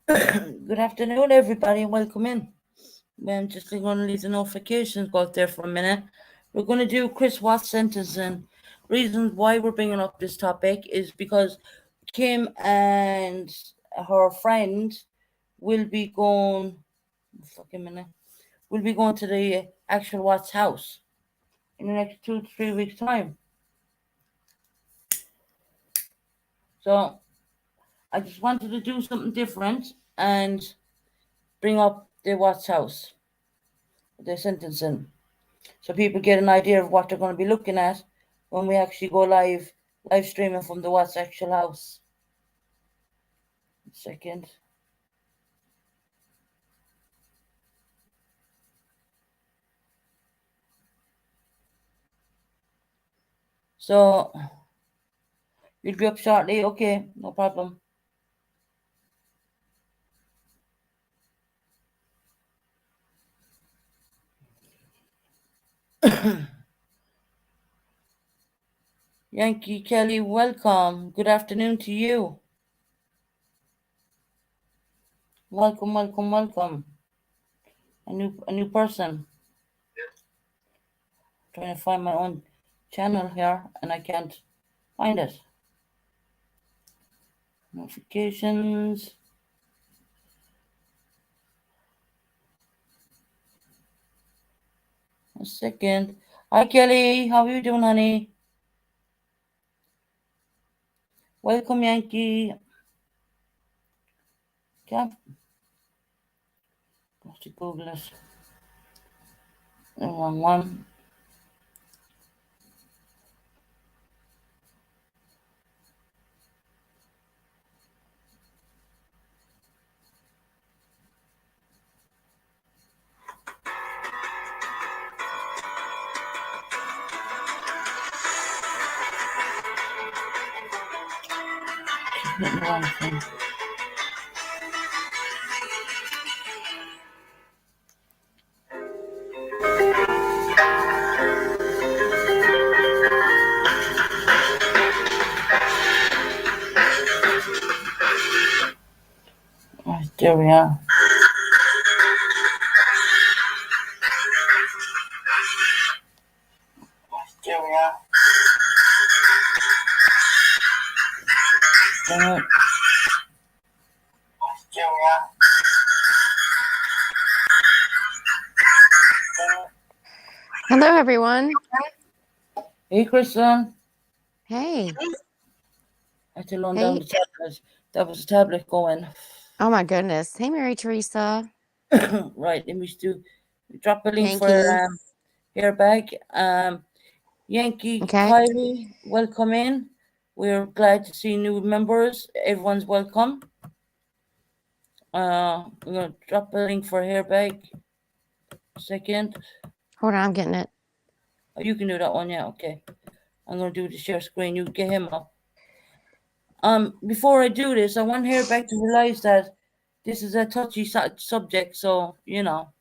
Good afternoon, everybody, and welcome in. I'm just going to leave the notifications go out there for a minute. We're going to do Chris Watts sentencing. Reasons why we're bringing up this topic is because Kim and her friend will be going. Fucking minute. Will be going to the actual Watts house in the next 2 to 3 weeks' time. So I just wanted to do something different and bring up the Watts house, the sentencing, so people get an idea of what they're going to be looking at when we actually go live streaming from the Watts actual house. Second. So you'll be up shortly. Okay, no problem. Yankee Kelly, welcome. Good afternoon to you. Welcome, welcome, welcome. A new person. Trying to find my own channel here and I can't find it. Notifications. A second. Hi Kelly, how are you doing, honey? Welcome, Yankee. Can't have to Google it. The wrong one. Hitting the wrong thing. Right, there we are. There we are. Damn it. There we are. Hello, everyone. Hey, Kristen. Hey. I had to loan down the tablet. That was the tablet going. Oh, my goodness. Hey, Mary Teresa. Right, let me do drop a link Yankee. for hair bag. Yankee Kylie, welcome in. We're glad to see new members. Everyone's welcome. I'm gonna drop a link for hair bag. Second. Hold on, I'm getting it. Oh, you can do that one, yeah, okay. I'm gonna do the share screen. You get him up. Before I do this, I want hair back to realize that this is a touchy subject, so you know.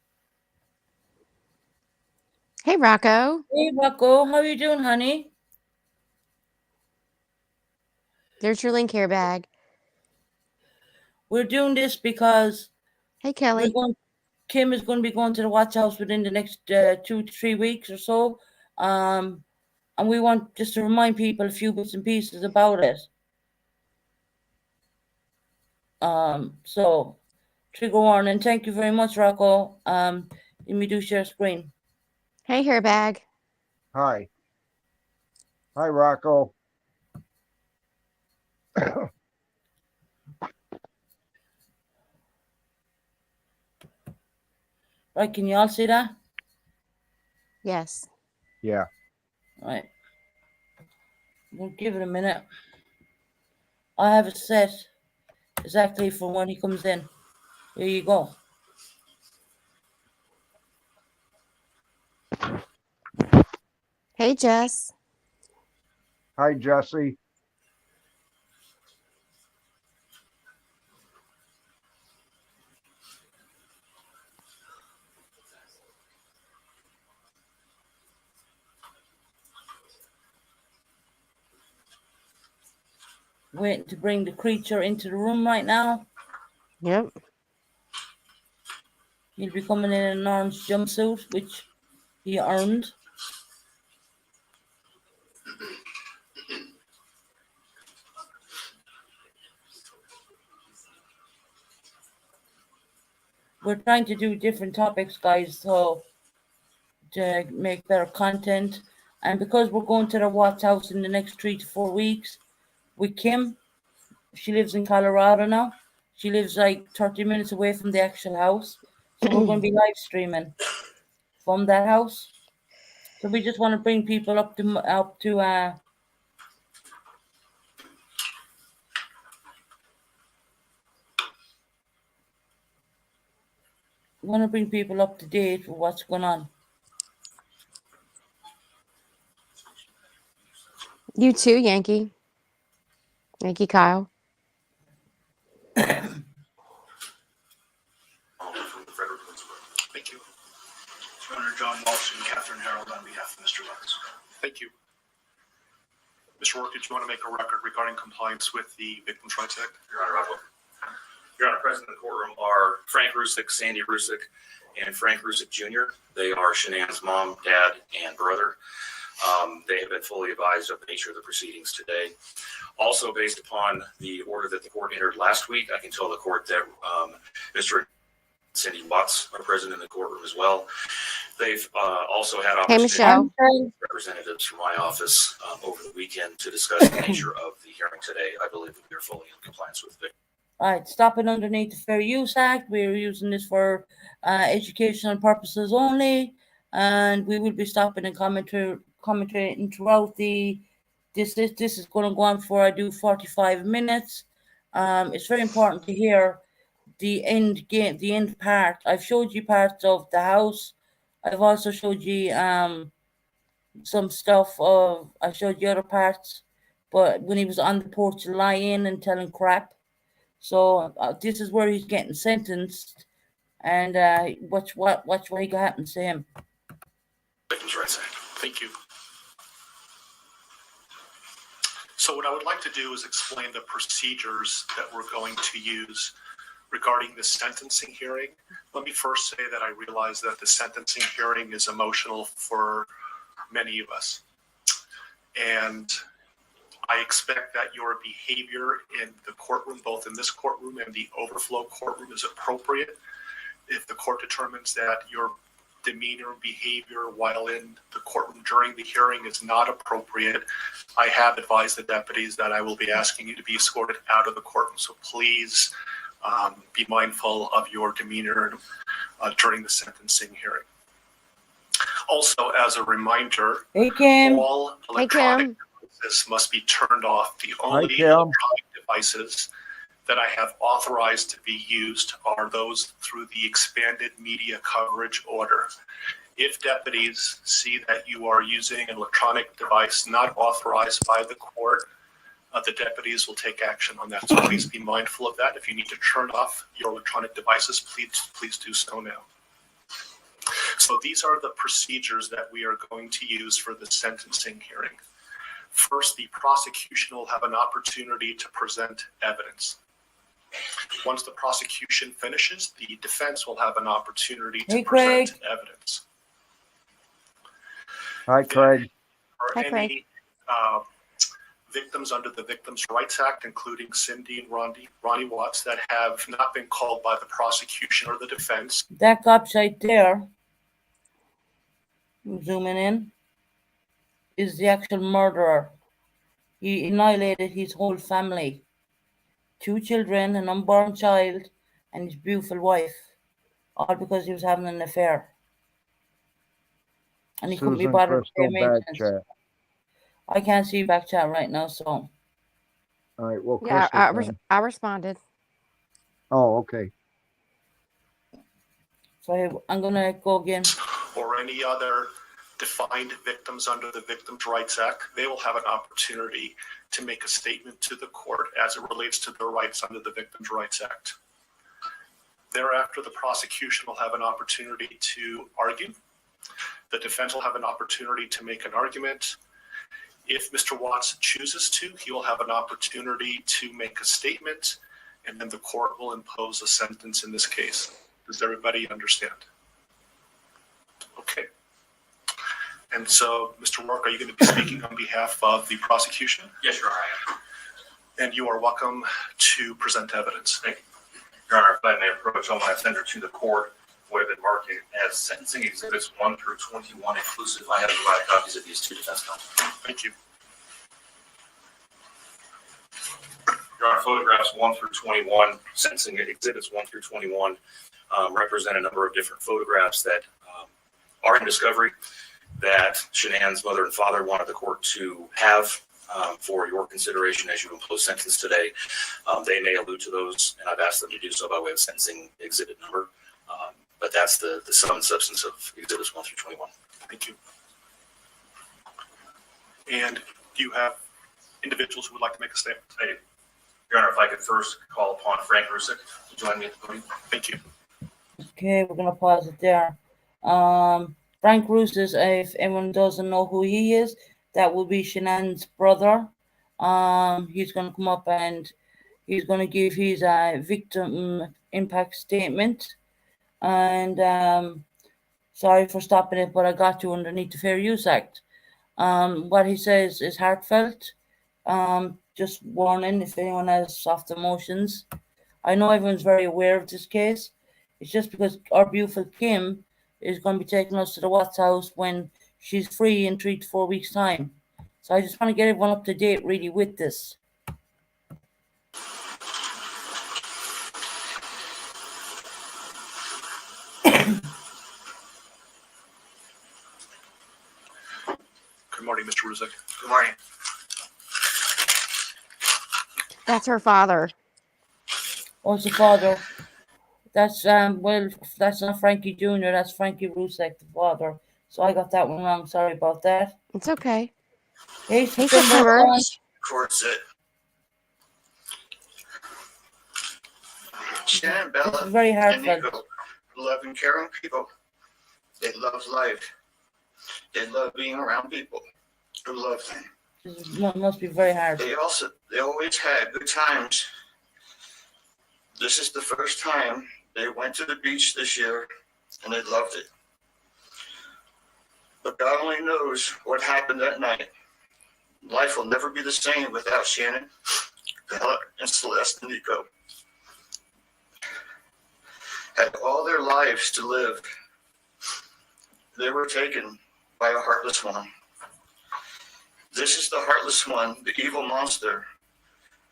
Hey, Rocco. Hey, Rocco, how you doing, honey? There's your link hair bag. We're doing this because hey, Kelly. Kim is going to be going to the Watts house within the next 2 to 3 weeks or so. And we want just to remind people a few bits and pieces about it. So trigger warning. Thank you very much, Rocco. Let me do share screen. Hey, hair bag. Hi. Hi, Rocco. Right, can you all see that? Yes. Yeah. Right. We'll give it a minute. I have it set exactly for when he comes in. Here you go. Hey, Jess. Hi, Jesse. Waiting to bring the creature into the room right now. Yep. He'll be coming in an orange jumpsuit, which he earned. We're trying to do different topics, guys, so to make better content. And because we're going to the Watts house in the next 3 to 4 weeks with Kim, she lives in Colorado now. She lives like 30 minutes away from the actual house. So we're going to be live streaming from that house. So we just want to bring people up to want to bring people up to date with what's going on. You too, Yankee. Yankee Kyle. Thank you. Senator John Walsh and Catherine Harold on behalf of Mr. Watts. Thank you. Mr. Rourke, did you want to make a record regarding compliance with the Victims' Rights Act? Your Honor, I will. Your Honor, present in the courtroom are Frank Rusick, Sandy Rusick, and Frank Rusick Jr. They are Shanann's mom, dad, and brother. They have been fully advised of the nature of the proceedings today. Also, based upon the order that the court entered last week, I can tell the court that Mr. Cindy Watts are present in the courtroom as well. They've also had Hey, Michelle. representatives from my office over the weekend to discuss the nature of the hearing today. I believe that we are fully in compliance with it. All right, stopping underneath the Fair Use Act. We're using this for educational purposes only, and we will be stopping and commentating throughout the. This is going to go on for 45 minutes. It's very important to hear the end part. I've showed you parts of the house. I've also showed you some stuff of. I showed you other parts, but when he was on the porch lying and telling crap. So this is where he's getting sentenced, and watch what happens to him. Victims' Rights Act. Thank you. So what I would like to do is explain the procedures that we're going to use regarding the sentencing hearing. Let me first say that I realize that the sentencing hearing is emotional for many of us. And I expect that your behavior in the courtroom, both in this courtroom and the overflow courtroom, is appropriate. If the court determines that your demeanor and behavior while in the courtroom during the hearing is not appropriate, I have advised the deputies that I will be asking you to be escorted out of the courtroom. So please be mindful of your demeanor during the sentencing hearing. Also, as a reminder, Hey, Kim. all electronic devices must be turned off. The only Kim. electronic devices that I have authorized to be used are those through the expanded media coverage order. If deputies see that you are using an electronic device not authorized by the court, the deputies will take action on that. So please be mindful of that. If you need to turn off your electronic devices, please do so now. So these are the procedures that we are going to use for the sentencing hearing. First, the prosecution will have an opportunity to present evidence. Once the prosecution finishes, the defense will have an opportunity to present evidence. Hi, Craig. For Hi, Craig. any victims under the Victims' Rights Act, including Cindy and Ronnie Watts, that have not been called by the prosecution or the defense. That cop right there, zooming in, is the actual murderer. He annihilated his whole family. 2 children, an unborn child, and his beautiful wife, all because he was having an affair. And he couldn't be Susan bothered to pay Crystal back maintenance. chat. I can't see back chat right now, so. All right, well, Yeah, Crystal. I responded. Oh, okay. So I'm going to go again. Or any other defined victims under the Victims' Rights Act, they will have an opportunity to make a statement to the court as it relates to their rights under the Victims' Rights Act. Thereafter, the prosecution will have an opportunity to argue. The defense will have an opportunity to make an argument. If Mr. Watts chooses to, he will have an opportunity to make a statement. and then the court will impose a sentence in this case. Does everybody understand? Okay. And so, Mr. Rourke, are you going to be speaking on behalf of the prosecution? Yes, Your Honor, I am. And you are welcome to present evidence. Thank you. Your Honor, if I may approach, on my offender to the court would have been marked as sentencing exhibits 1 through 21 inclusive. I have provided copies of these to defense counsel. Thank you. Your Honor, photographs 1 through 21, sentencing exhibits 1 through 21 represent a number of different photographs that are in discovery that Shanann's mother and father wanted the court to have for your consideration as you impose sentence today. They may allude to those, and I've asked them to do so by way of sentencing exhibit number. But that's the sum and substance of exhibits 1 through 21. Thank you. And do you have individuals who would like to make a statement? I do. Your Honor, if I could first call upon Frank Rusick to join me at the podium. Thank you. Okay, we're gonna pause it there. Frank Rusick, if anyone doesn't know who he is, that will be Shanann's brother. He's gonna come up and he's gonna give his victim impact statement. And sorry for stopping it, but I got you underneath the Fair Use Act. What he says is heartfelt. Just warning if anyone has soft emotions. I know everyone's very aware of this case. It's just because our beautiful Kim is going to be taking us to the Watts house when she's free in 3 to 4 weeks' time. So I just want to get everyone up to date really with this. Good morning, Mr. Rusick. Good morning. That's her father. What's the father? That's well, that's not Frankie Jr., that's Frankie Rusick, the father. So I got that one wrong. Sorry about that. It's okay. Hey, Hey, September September. 1. Court's it. Shannon, This Bella, is very and heartfelt. Nico love and caring people. They love life. They love being around people who love them. Must be very hard. They always had good times. This is the first time they went to the beach this year, and they loved it. But God only knows what happened that night. Life will never be the same without Shannon, Bella, and Celeste and Nico. Had all their lives to live. They were taken by a heartless one. This is the heartless one, the evil monster,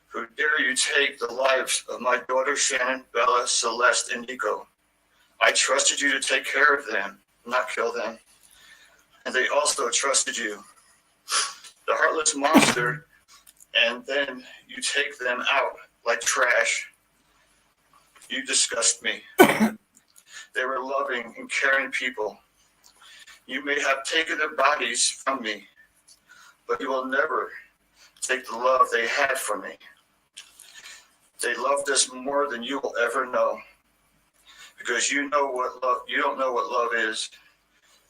who dare you take the lives of my daughter Shannon, Bella, Celeste, and Nico. I trusted you to take care of them, not kill them. And they also trusted you. The heartless monster, and then you take them out like trash. You disgust me. They were loving and caring people. You may have taken their bodies from me, but you will never take the love they had for me. They loved us more than you will ever know, because you know what love. You don't know what love is,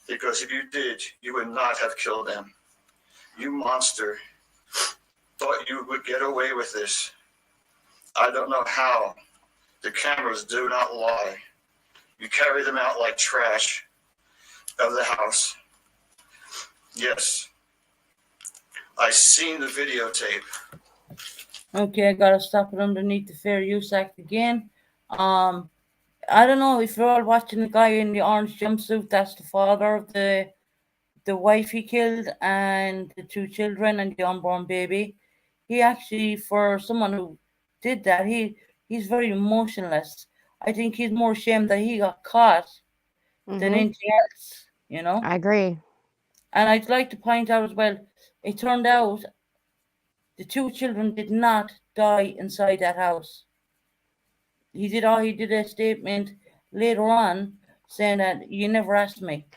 because if you did, you would not have killed them. You monster! Thought you would get away with this. I don't know how. The cameras do not lie. You carry them out like trash of the house. Yes. I seen the videotape. Okay, I gotta stop it underneath the Fair Use Act again. I don't know if you're all watching the guy in the orange jumpsuit. That's the father of the wife he killed and the 2 children and the unborn baby. He actually, for someone who did that, he's very emotionless. I think he's more ashamed that he got caught than Mhm. anything else, you know? I agree. And I'd like to point out as well, it turned out the 2 children did not die inside that house. He did a statement later on saying that you never asked me.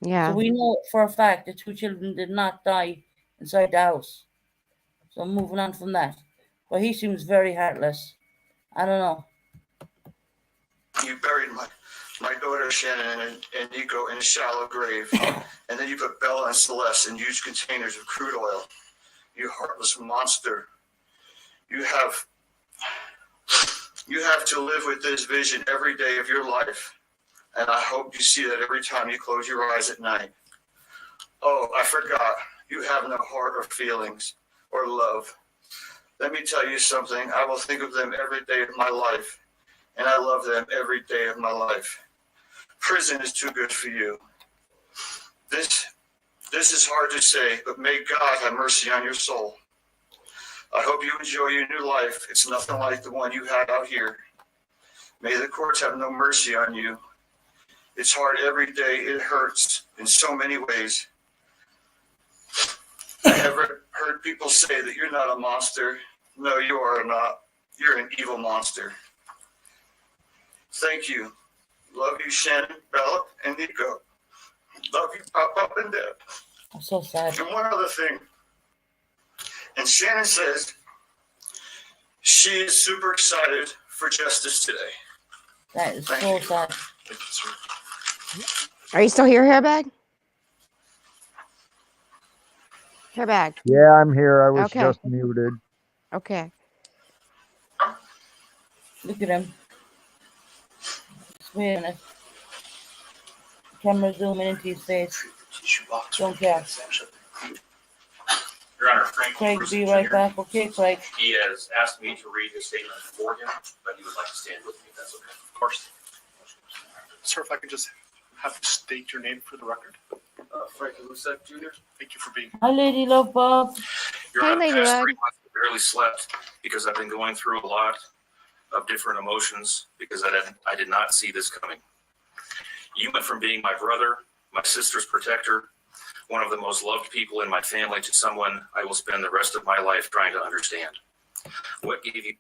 Yeah. So we know for a fact the 2 children did not die inside the house. So moving on from that. But he seems very heartless. I don't know. You buried my daughter Shannon and Nico in a shallow grave, and then you put Bella and Celeste in huge containers of crude oil. You heartless monster. You have You have to live with this vision every day of your life. And I hope you see that every time you close your eyes at night. Oh, I forgot. You have no heart or feelings or love. Let me tell you something. I will think of them every day of my life. And I love them every day of my life. Prison is too good for you. This is hard to say, but may God have mercy on your soul. I hope you enjoy your new life. It's nothing like the one you had out here. May the courts have no mercy on you. It's hard every day. It hurts in so many ways. I have heard people say that you're not a monster. No, you are not. You're an evil monster. Thank you. Love you, Shannon, Bella, and Nico. Love you, Pop and Dad. I'm so sad. And one other thing. And Shannon says she is super excited for justice today. That is Thank so you. sad. Thank you, sir. Are you still here, Hairbag? Hairbag. Yeah, I'm here. I was Okay. just muted. Okay. Look at him. Just wait a minute. Camera zooming into his face. Don't care. Your Honor, Frank Craig, Rusick be right Jr., back. Okay, Craig. He has asked me to read his statement for him, but he would like to stand with me, if that's okay. Of course. Sir, if I could just have you state your name for the record. Frank Rusick Jr. Thank you for being here. Hi, Lady Love Bob. Your Hey, Honor, the past Ladybug. 3 months I barely slept because I've been going through a lot of different emotions because I did not see this coming. You went from being my brother, my sister's protector, one of the most loved people in my family, to someone I will spend the rest of my life trying to understand. What gave you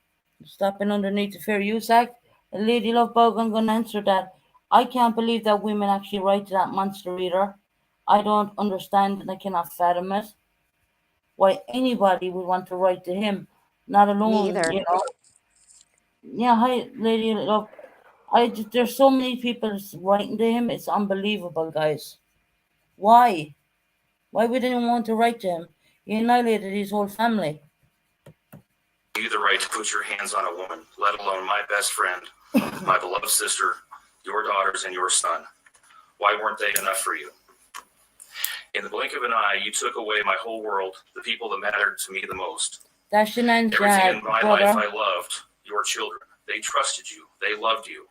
Stopping underneath the fair use act. Lady Love Bob, I'm going to answer that. I can't believe that women actually write to that monster either. I don't understand and I cannot fathom it. Why anybody would want to write to him, not alone, either. you know. Yeah, hi, Lady Love. There's so many people writing to him. It's unbelievable, guys. Why? Why would anyone want to write to him? He annihilated his whole family. the right to put your hands on a woman, let alone my best friend, my beloved sister, your daughters, and your son? Why weren't they enough for you? In the blink of an eye, you took away my whole world, the people that mattered to me the most. That's Shanann's Everything in my life brother. I loved, your children. They trusted you. They loved you.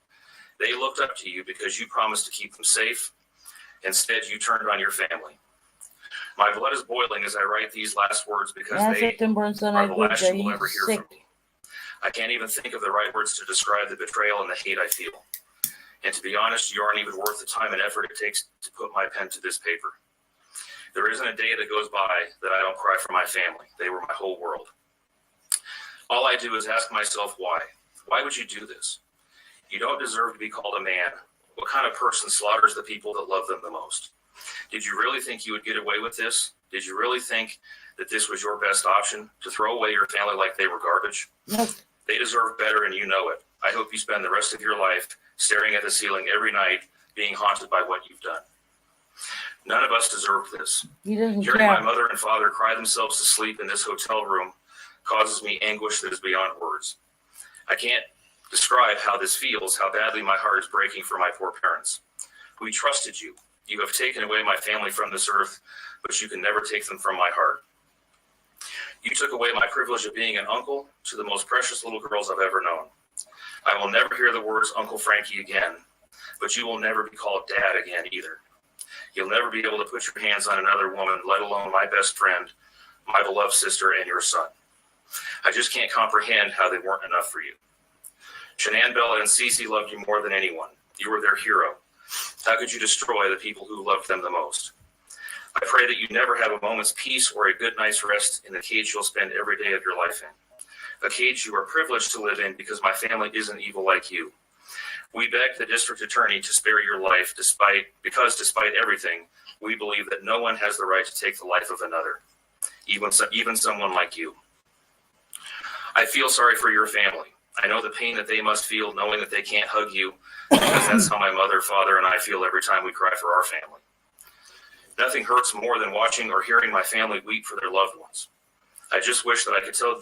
They looked up to you because you promised to keep them safe. Instead, you turned on your family. My blood is boiling as I write these last words because Yeah, they September and son, are I the good last day. you will ever He's hear sick. from me. I can't even think of the right words to describe the betrayal and the hate I feel. And to be honest, you aren't even worth the time and effort it takes to put my pen to this paper. There isn't a day that goes by that I don't cry for my family. They were my whole world. All I do is ask myself why. Why would you do this? You don't deserve to be called a man. What kind of person slaughters the people that love them the most? Did you really think you would get away with this? Did you really think that this was your best option, to throw away your family like they were garbage? Look, They deserve better, and you know it. I hope you spend the rest of your life staring at the ceiling every night, being haunted by what you've done. None of us deserve this. he doesn't Hearing my care. mother and father cry themselves to sleep in this hotel room causes me anguish that is beyond words. I can't describe how this feels, how badly my heart is breaking for my poor parents. We trusted you. You have taken away my family from this earth, but you can never take them from my heart. You took away my privilege of being an uncle to the most precious little girls I've ever known. I will never hear the words Uncle Frankie again, but you will never be called Dad again either. You'll never be able to put your hands on another woman, let alone my best friend, my beloved sister, and your son. I just can't comprehend how they weren't enough for you. Shanann, Bella, and Cece loved you more than anyone. You were their hero. How could you destroy the people who loved them the most? I pray that you never have a moment's peace or a good night's rest in the cage you'll spend every day of your life in. A cage you are privileged to live in because my family isn't evil like you. We beg the district attorney to spare your life because despite everything, we believe that no one has the right to take the life of another, even someone like you. I feel sorry for your family. I know the pain that they must feel knowing that they can't hug you, because that's how my mother, father, and I feel every time we cry for our family. Nothing hurts more than watching or hearing my family weep for their loved ones. I just wish that I could tell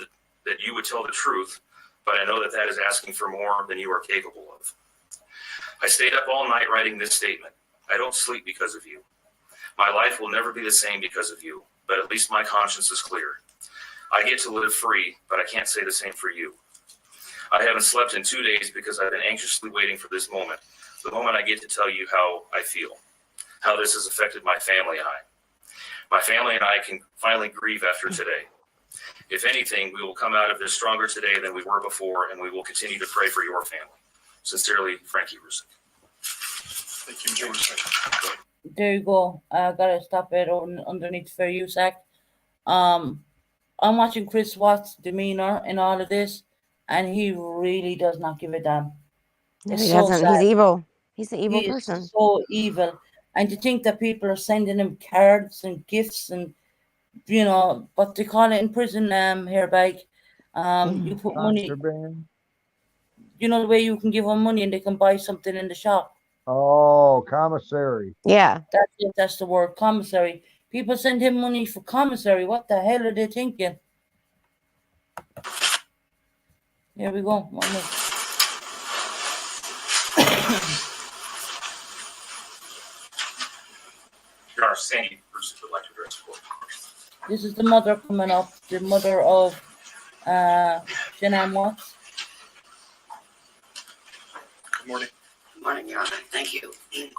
that you would tell the truth, but I know that that is asking for more than you are capable of. I stayed up all night writing this statement. I don't sleep because of you. My life will never be the same because of you, but at least my conscience is clear. I get to live free, but I can't say the same for you. I haven't slept in 2 days because I've been anxiously waiting for this moment, the moment I get to tell you how I feel, how this has affected my family and I. My family and I can finally grieve after today. If anything, we will come out of this stronger today than we were before, and we will continue to pray for your family. Sincerely, Frankie Rusick. Thank you, Mr. Rusick. There you go. I gotta stop it underneath Fair Use Act. I'm watching Chris Watts' demeanor in all of this, and he really does not give a damn. No, It's he so doesn't. sad. He's evil. He's an evil He person. is so evil. And to think that people are sending him cards and gifts and, you know, what they call it in prison, hairbag. You put money, Contraband. you know, the way you can give them money and they can buy something in the shop. Oh, commissary. Yeah. That's it. That's the word, commissary. People send him money for commissary. What the hell are they thinking? Here we go. One more. Your Honor, Sandy Rusick would like to address the court. This is the mother coming up, the mother of Shanann Watts. Good morning. Good morning, Your Honor. Thank you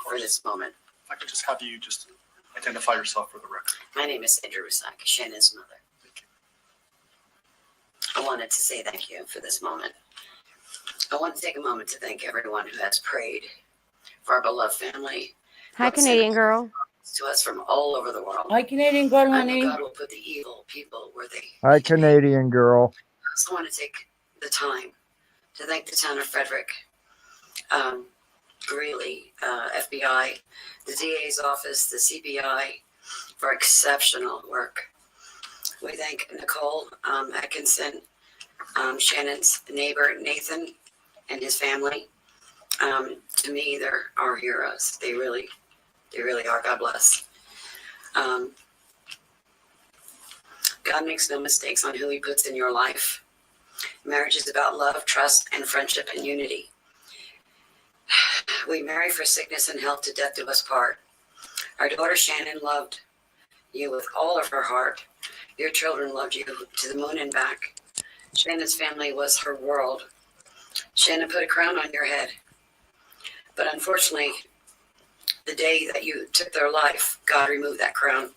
for this moment. If I could just have you just identify yourself for the record. My name is Sandra Rusak, Shannon's mother. Thank you. I wanted to say thank you for this moment. I want to take a moment to thank everyone who has prayed for our beloved family, Hi, Canadian girl. to us from all over the world. Hi, Canadian girl, I honey. know God will put the evil people where they Hi, need to be. Canadian girl. I also want to take the time to thank the town of Frederick, Greeley, FBI, the DA's office, the CBI for exceptional work. We thank Nicole Atkinson, Shannon's neighbor Nathan and his family. To me, they're our heroes. They really are. God bless. God makes no mistakes on who he puts in your life. Marriage is about love, trust, and friendship and unity. We marry for sickness and health, to death do us part. Our daughter Shannon loved you with all of her heart. Your children loved you to the moon and back. Shannon's family was her world. Shannon put a crown on your head. But unfortunately, the day that you took their life, God removed that crown.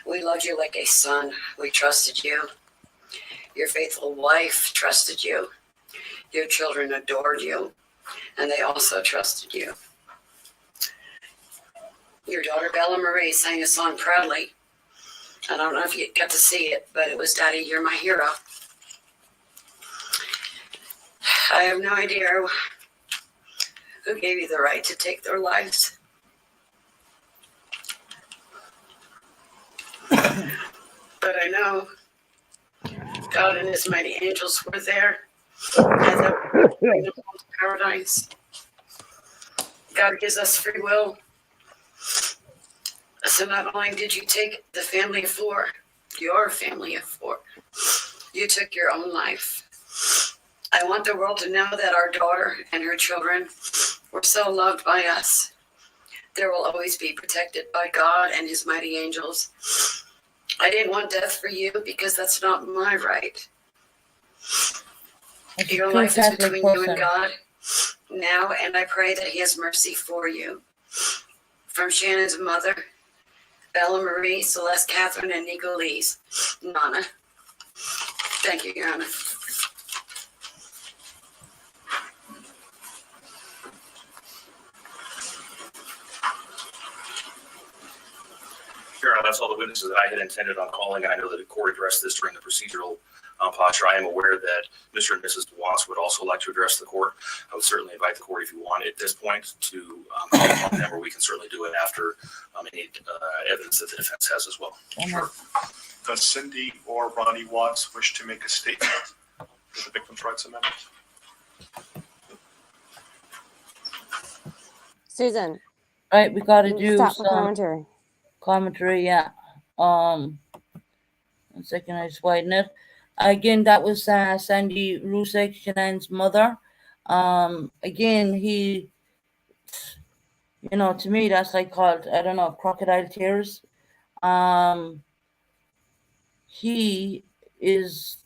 We loved you like a son. We trusted you. Your faithful wife trusted you. Your children adored you, and they also trusted you. Your daughter Bella Marie sang a song proudly. I don't know if you got to see it, but it was Daddy, You're My Hero. I have no idea who gave you the right to take their lives. But I know God and his mighty angels were there as they were bringing them home to paradise. God gives us free will. So not only did you take the family of four, your family of four, you took your own life. I want the world to know that our daughter and her children were so loved by us. There will always be protected by God and his mighty angels. I didn't want death for you because that's not my right. As a Your true life is Catholic between you and person. God now, and I pray that he has mercy for you. From Shannon's mother, Bella Marie, Celeste Catherine, and Nico Lee's Nana. Thank you, Your Honor. Your Honor, that's all the witnesses that I had intended on calling. I know that the court addressed this during the procedural posture. I am aware that Mr. and Mrs. Watts would also like to address the court. I would certainly invite the court, if you want at this point, to call upon them, or we can certainly do it after any evidence that the defense has as well. Sure. Does Cindy or Ronnie Watts wish to make a statement for the Victims' Rights Amendment? Susan, Right, we gotta do stop the some commentary. commentary, yeah. 1 second, I just widen it. Again, that was Sandy Rusick, Shanann's mother. Again, he, you know, to me, that's like called, I don't know, crocodile tears. He is,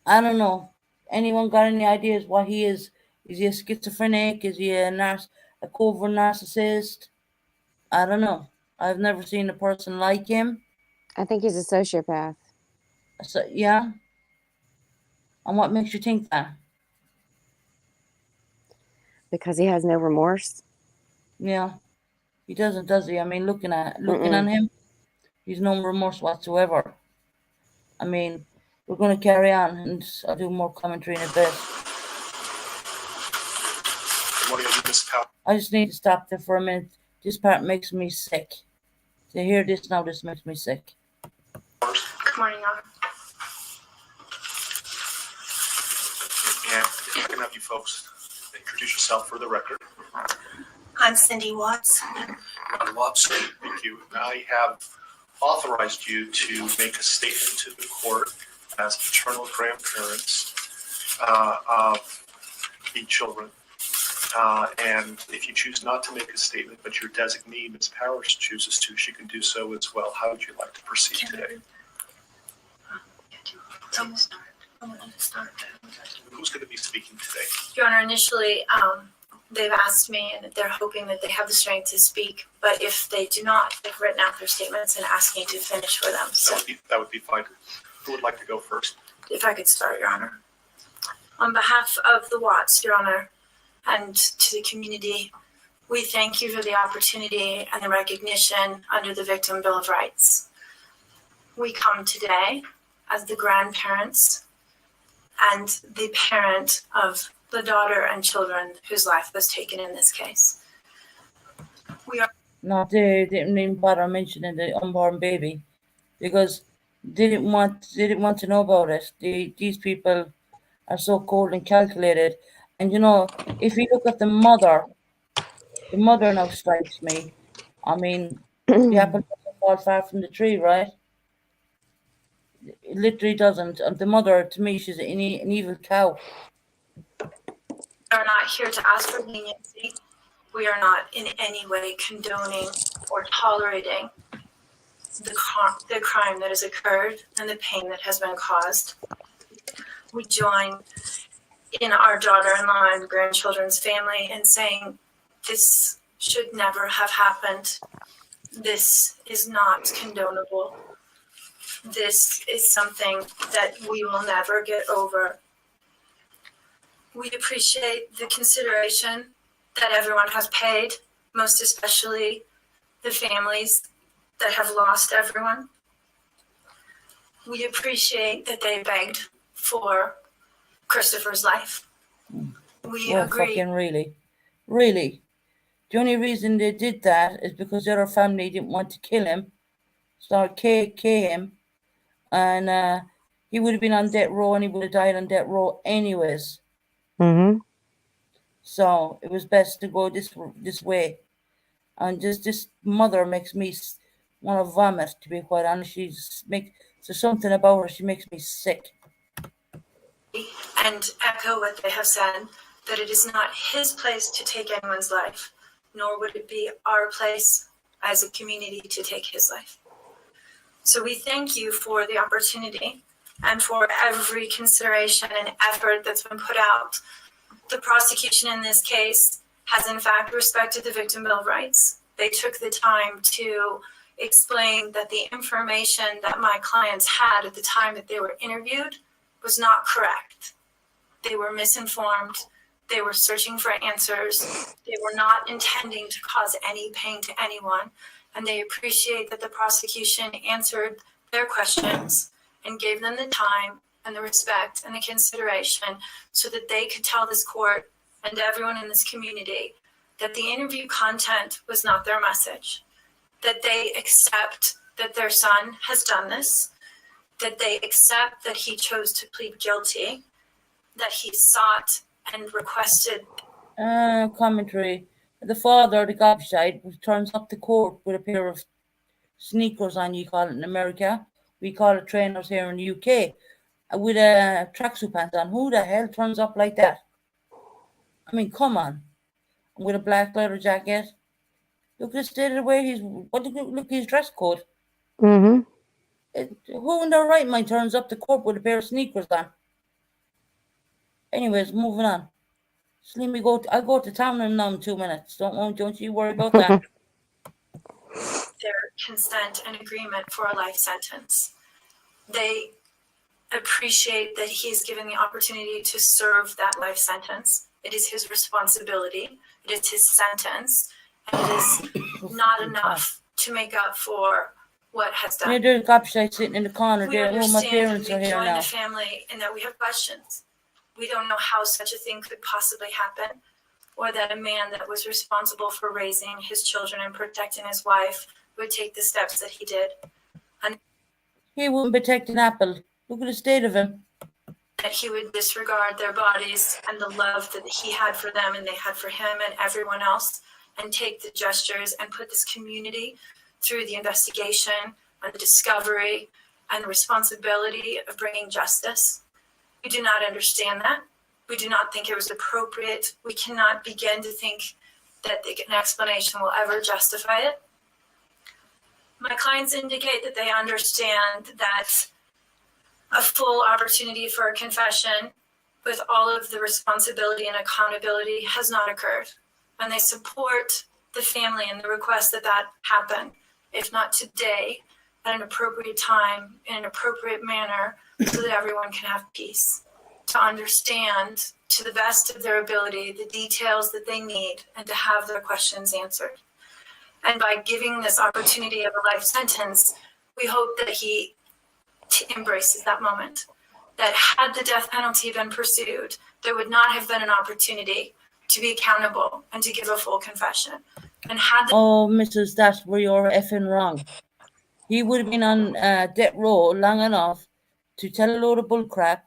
I don't know. Anyone got any ideas what he is? Is he a schizophrenic? Is he a covert narcissist? I don't know. I've never seen a person like him. I think he's a sociopath. So yeah. And what makes you think that? Because he has no remorse. Yeah. He doesn't, does he? I mean, looking on Mm-mm. him, he's no remorse whatsoever. I mean, we're going to carry on, and I'll do more commentary in a bit. Good morning, Ms. Powell. I just need to stop there for a minute. This part makes me sick. To hear this now, this makes me sick. Good morning, Your Honor. And if I can have you folks introduce yourself for the record. I'm Cindy Watts. Ron Watson, thank you. I have authorized you to make a statement to the court as paternal grandparents of the children. And if you choose not to make a statement, but your designee, Ms. Powers, chooses to, she can do so as well. How would you like to proceed today? I want to start. Who's going to be speaking today? Your Honor, initially, they've asked me and they're hoping that they have the strength to speak, but if they do not, they've written out their statements and asked me to finish for them. So That would be fine. Who would like to go first? if I could start, Your Honor. On behalf of the Watts, Your Honor, and to the community, we thank you for the opportunity and the recognition under the Victim Bill of Rights. We come today as the grandparents and the parent of the daughter and children whose life was taken in this case. We are No, they didn't even bother mentioning the unborn baby because they didn't want to know about it. These people are so cold and calculated. And you know, if you look at the mother now strikes me. I mean, the apple doesn't fall far from the tree, right? It literally doesn't. And the mother, to me, she's an evil cow. not here to ask for leniency. We are not in any way condoning or tolerating the crime that has occurred and the pain that has been caused. We join in our daughter-in-law and grandchildren's family in saying this should never have happened. This is not condonable. This is something that we will never get over. We appreciate the consideration that everyone has paid, most especially the families that have lost everyone. We appreciate that they begged for Christopher's life. We Well, agree. fucking really. The only reason they did that is because the other family didn't want to kill him, start K him, and he would have been on death row and he would have died on death row anyways. Mm-hmm. So it was best to go this way. And just this mother makes me want to vomit, to be quite honest. There's something about her, she makes me sick. And echo what they have said, that it is not his place to take anyone's life, nor would it be our place as a community to take his life. So we thank you for the opportunity and for every consideration and effort that's been put out. The prosecution in this case has in fact respected the Victim Bill of Rights. They took the time to explain that the information that my clients had at the time that they were interviewed was not correct. They were misinformed. They were searching for answers. They were not intending to cause any pain to anyone. And they appreciate that the prosecution answered their questions and gave them the time and the respect and the consideration so that they could tell this court and everyone in this community that the interview content was not their message, that they accept that their son has done this, that they accept that he chose to plead guilty, that he sought and requested. Commentary. The father, the gobshite, turns up to court with a pair of sneakers on, you call it in America. We call it trainers here in the UK. with a tracksuit pants on. Who the hell turns up like that? I mean, come on. With a black leather jacket. Look at the state of the way look at his dress code. Mm-hmm. Who in their right mind turns up to court with a pair of sneakers on? Anyways, moving on. Just let me go. I'll go to town in now in 2 minutes. Don't you worry about that. Their consent and agreement for a life sentence. They appreciate that he's given the opportunity to serve that life sentence. It is his responsibility. It is his sentence. And it is not enough to make up for what has done. Yeah, there's a cop sitting in the corner We there. Oh, my understand parents and are we here join now. the family and that we have questions. We don't know how such a thing could possibly happen, or that a man that was responsible for raising his children and protecting his wife would take the steps that he did. He wouldn't protect an apple. Look at the state of him. That he would disregard their bodies and the love that he had for them and they had for him and everyone else, and take the gestures and put this community through the investigation and the discovery and the responsibility of bringing justice. We do not understand that. We do not think it was appropriate. We cannot begin to think that an explanation will ever justify it. My clients indicate that they understand that a full opportunity for a confession with all of the responsibility and accountability has not occurred. And they support the family and the request that that happen, if not today, at an appropriate time, in an appropriate manner, so that everyone can have peace, to understand to the best of their ability the details that they need and to have their questions answered. And by giving this opportunity of a life sentence, we hope that he embraces that moment. That had the death penalty been pursued, there would not have been an opportunity to be accountable and to give a full confession. And had the Oh, Mrs. That's where you're effing wrong. He would have been on death row long enough to tell a load of bull crap,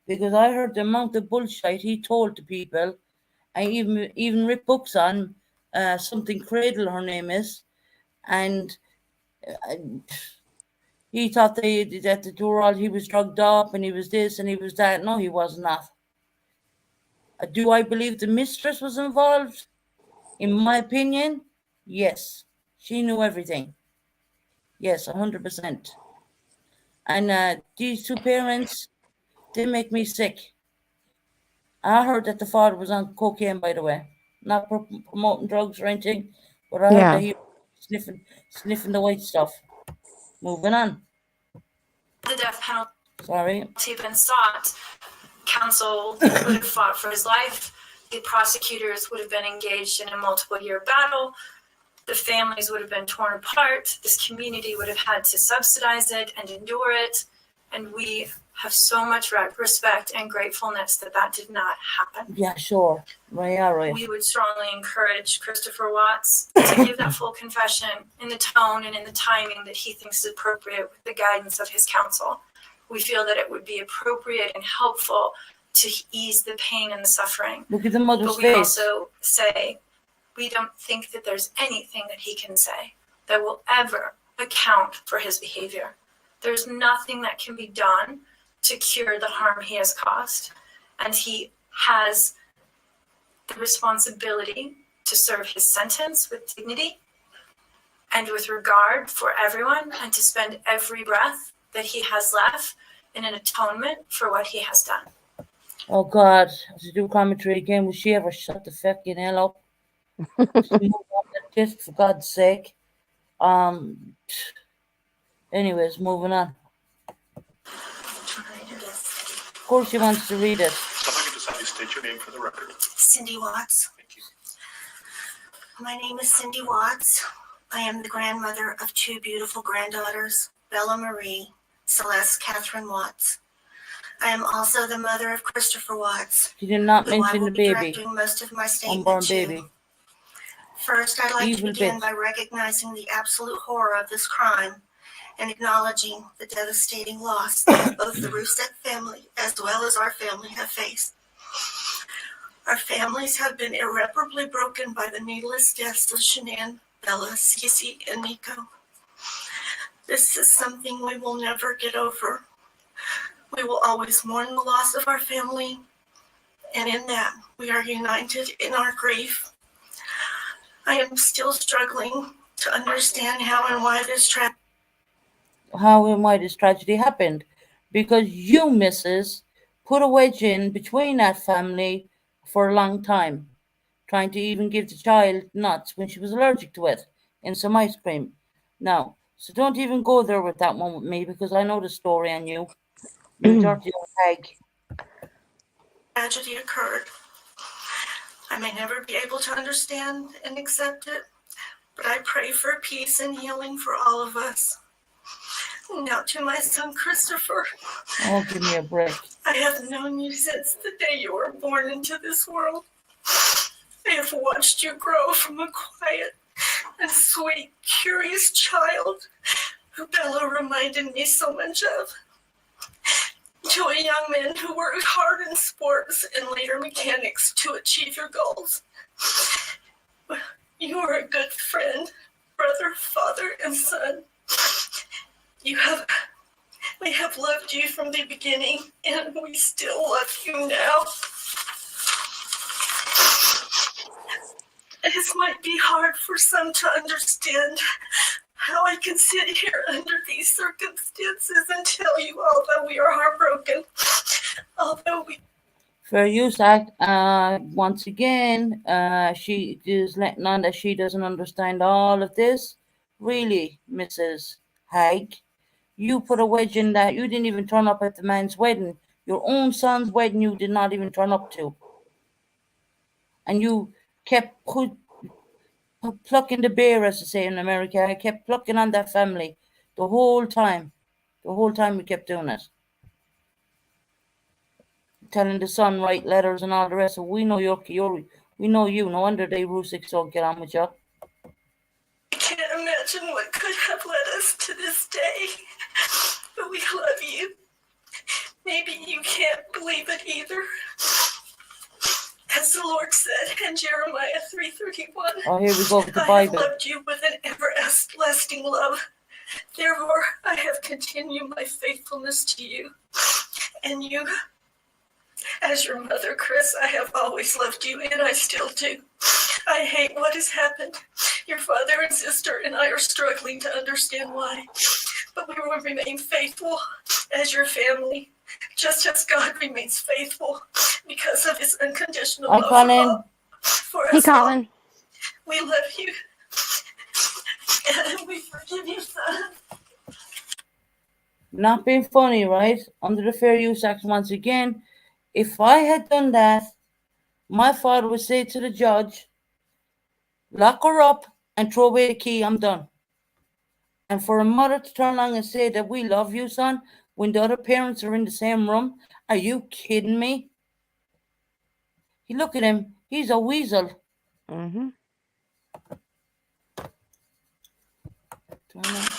because I heard the amount of bullshit he told to people. I even ripped books on something Cradle, her name is, and he thought that the all he was drugged up and he was this and he was that. No, he was not. Do I believe the mistress was involved? In my opinion, yes. She knew everything. Yes, 100%. And these two parents, they make me sick. I heard that the father was on cocaine, by the way. Not promoting drugs or anything, but I heard Yeah. that he was sniffing the white stuff. Moving on. death penalty Sorry. been sought, counsel would have fought for his life. The prosecutors would have been engaged in a multiple-year battle. The families would have been torn apart. This community would have had to subsidize it and endure it. And we have so much respect and gratefulness that that did not happen. Yeah, sure. Right, yeah, right. We would strongly encourage Christopher Watts to give that full confession in the tone and in the timing that he thinks is appropriate with the guidance of his counsel. We feel that it would be appropriate and helpful to ease the pain and the suffering. Look at the mother's But we face. also say we don't think that there's anything that he can say that will ever account for his behavior. There's nothing that can be done to cure the harm he has caused. And he has the responsibility to serve his sentence with dignity and with regard for everyone, and to spend every breath that he has left in an atonement for what he has done. Oh God, to do commentary again, will she ever shut the fucking hell up? Just for God's sake. Anyways, moving on. Of course she wants to read it. So if I could just have you state your name for the record. Cindy Watts. Thank you. My name is Cindy Watts. I am the grandmother of two beautiful granddaughters, Bella Marie, Celeste Catherine Watts. I am also the mother of Christopher Watts, She did not who I mention will the be baby. directing most of my statement Unborn to. baby. First, I'd like to Evil begin bitch. by recognizing the absolute horror of this crime and acknowledging the devastating loss that both the Rousek family as well as our family have faced. Our families have been irreparably broken by the needless deaths of Shanann, Bella, Cece, and Nico. This is something we will never get over. We will always mourn the loss of our family, and in that, we are united in our grief. I am still struggling to understand how and why this tragedy. How and why this tragedy happened. Because you, Mrs., put a wedge in between that family for a long time, trying to even give the child nuts when she was allergic to it and some ice cream. Now, so don't even go there with that one with me because I know the story on you. You dirty old hag. Tragedy occurred. I may never be able to understand and accept it, but I pray for peace and healing for all of us. Now to my son Christopher. Oh, give me a break. I have known you since the day you were born into this world. I have watched you grow from a quiet and sweet, curious child who Bella reminded me so much of, to a young man who worked hard in sports and later mechanics to achieve your goals. You are a good friend, brother, father, and son. We have loved you from the beginning, and we still love you now. It might be hard for some to understand how I can sit here under these circumstances and tell you all that we are heartbroken. Although we Fair Use Act, once again, she is letting on that she doesn't understand all of this. Really, Mrs. Hag, you put a wedge in that. You didn't even turn up at the man's wedding. Your own son's wedding you did not even turn up to. And you kept plucking the bear, as they say in America. I kept plucking on that family the whole time. The whole time you kept doing it. Telling the son write letters and all the rest. So we know we know you. No wonder they Rusick don't get on with you. can't imagine what could have led us to this day. But we love you. Maybe you can't believe it either. As the Lord said in Jeremiah 3:31, Oh, here we go with the I have Bible. loved you with an everlasting love. Therefore, I have continued my faithfulness to you. And you, as your mother, Chris, I have always loved you, and I still do. I hate what has happened. Your father and sister and I are struggling to understand why. But we will remain faithful as your family, just as God remains faithful because of his unconditional Hi, love Colin. for Hey, us all. Colin. We love you. And we forgive you, son. Not being funny, right? Under the Fair Use Act, once again, if I had done that, my father would say to the judge, lock her up and throw away the key, I'm done. And for a mother to turn around and say that we love you, son, when the other parents are in the same room, are you kidding me? You look at him, he's a weasel. Mm-hmm. Turn around.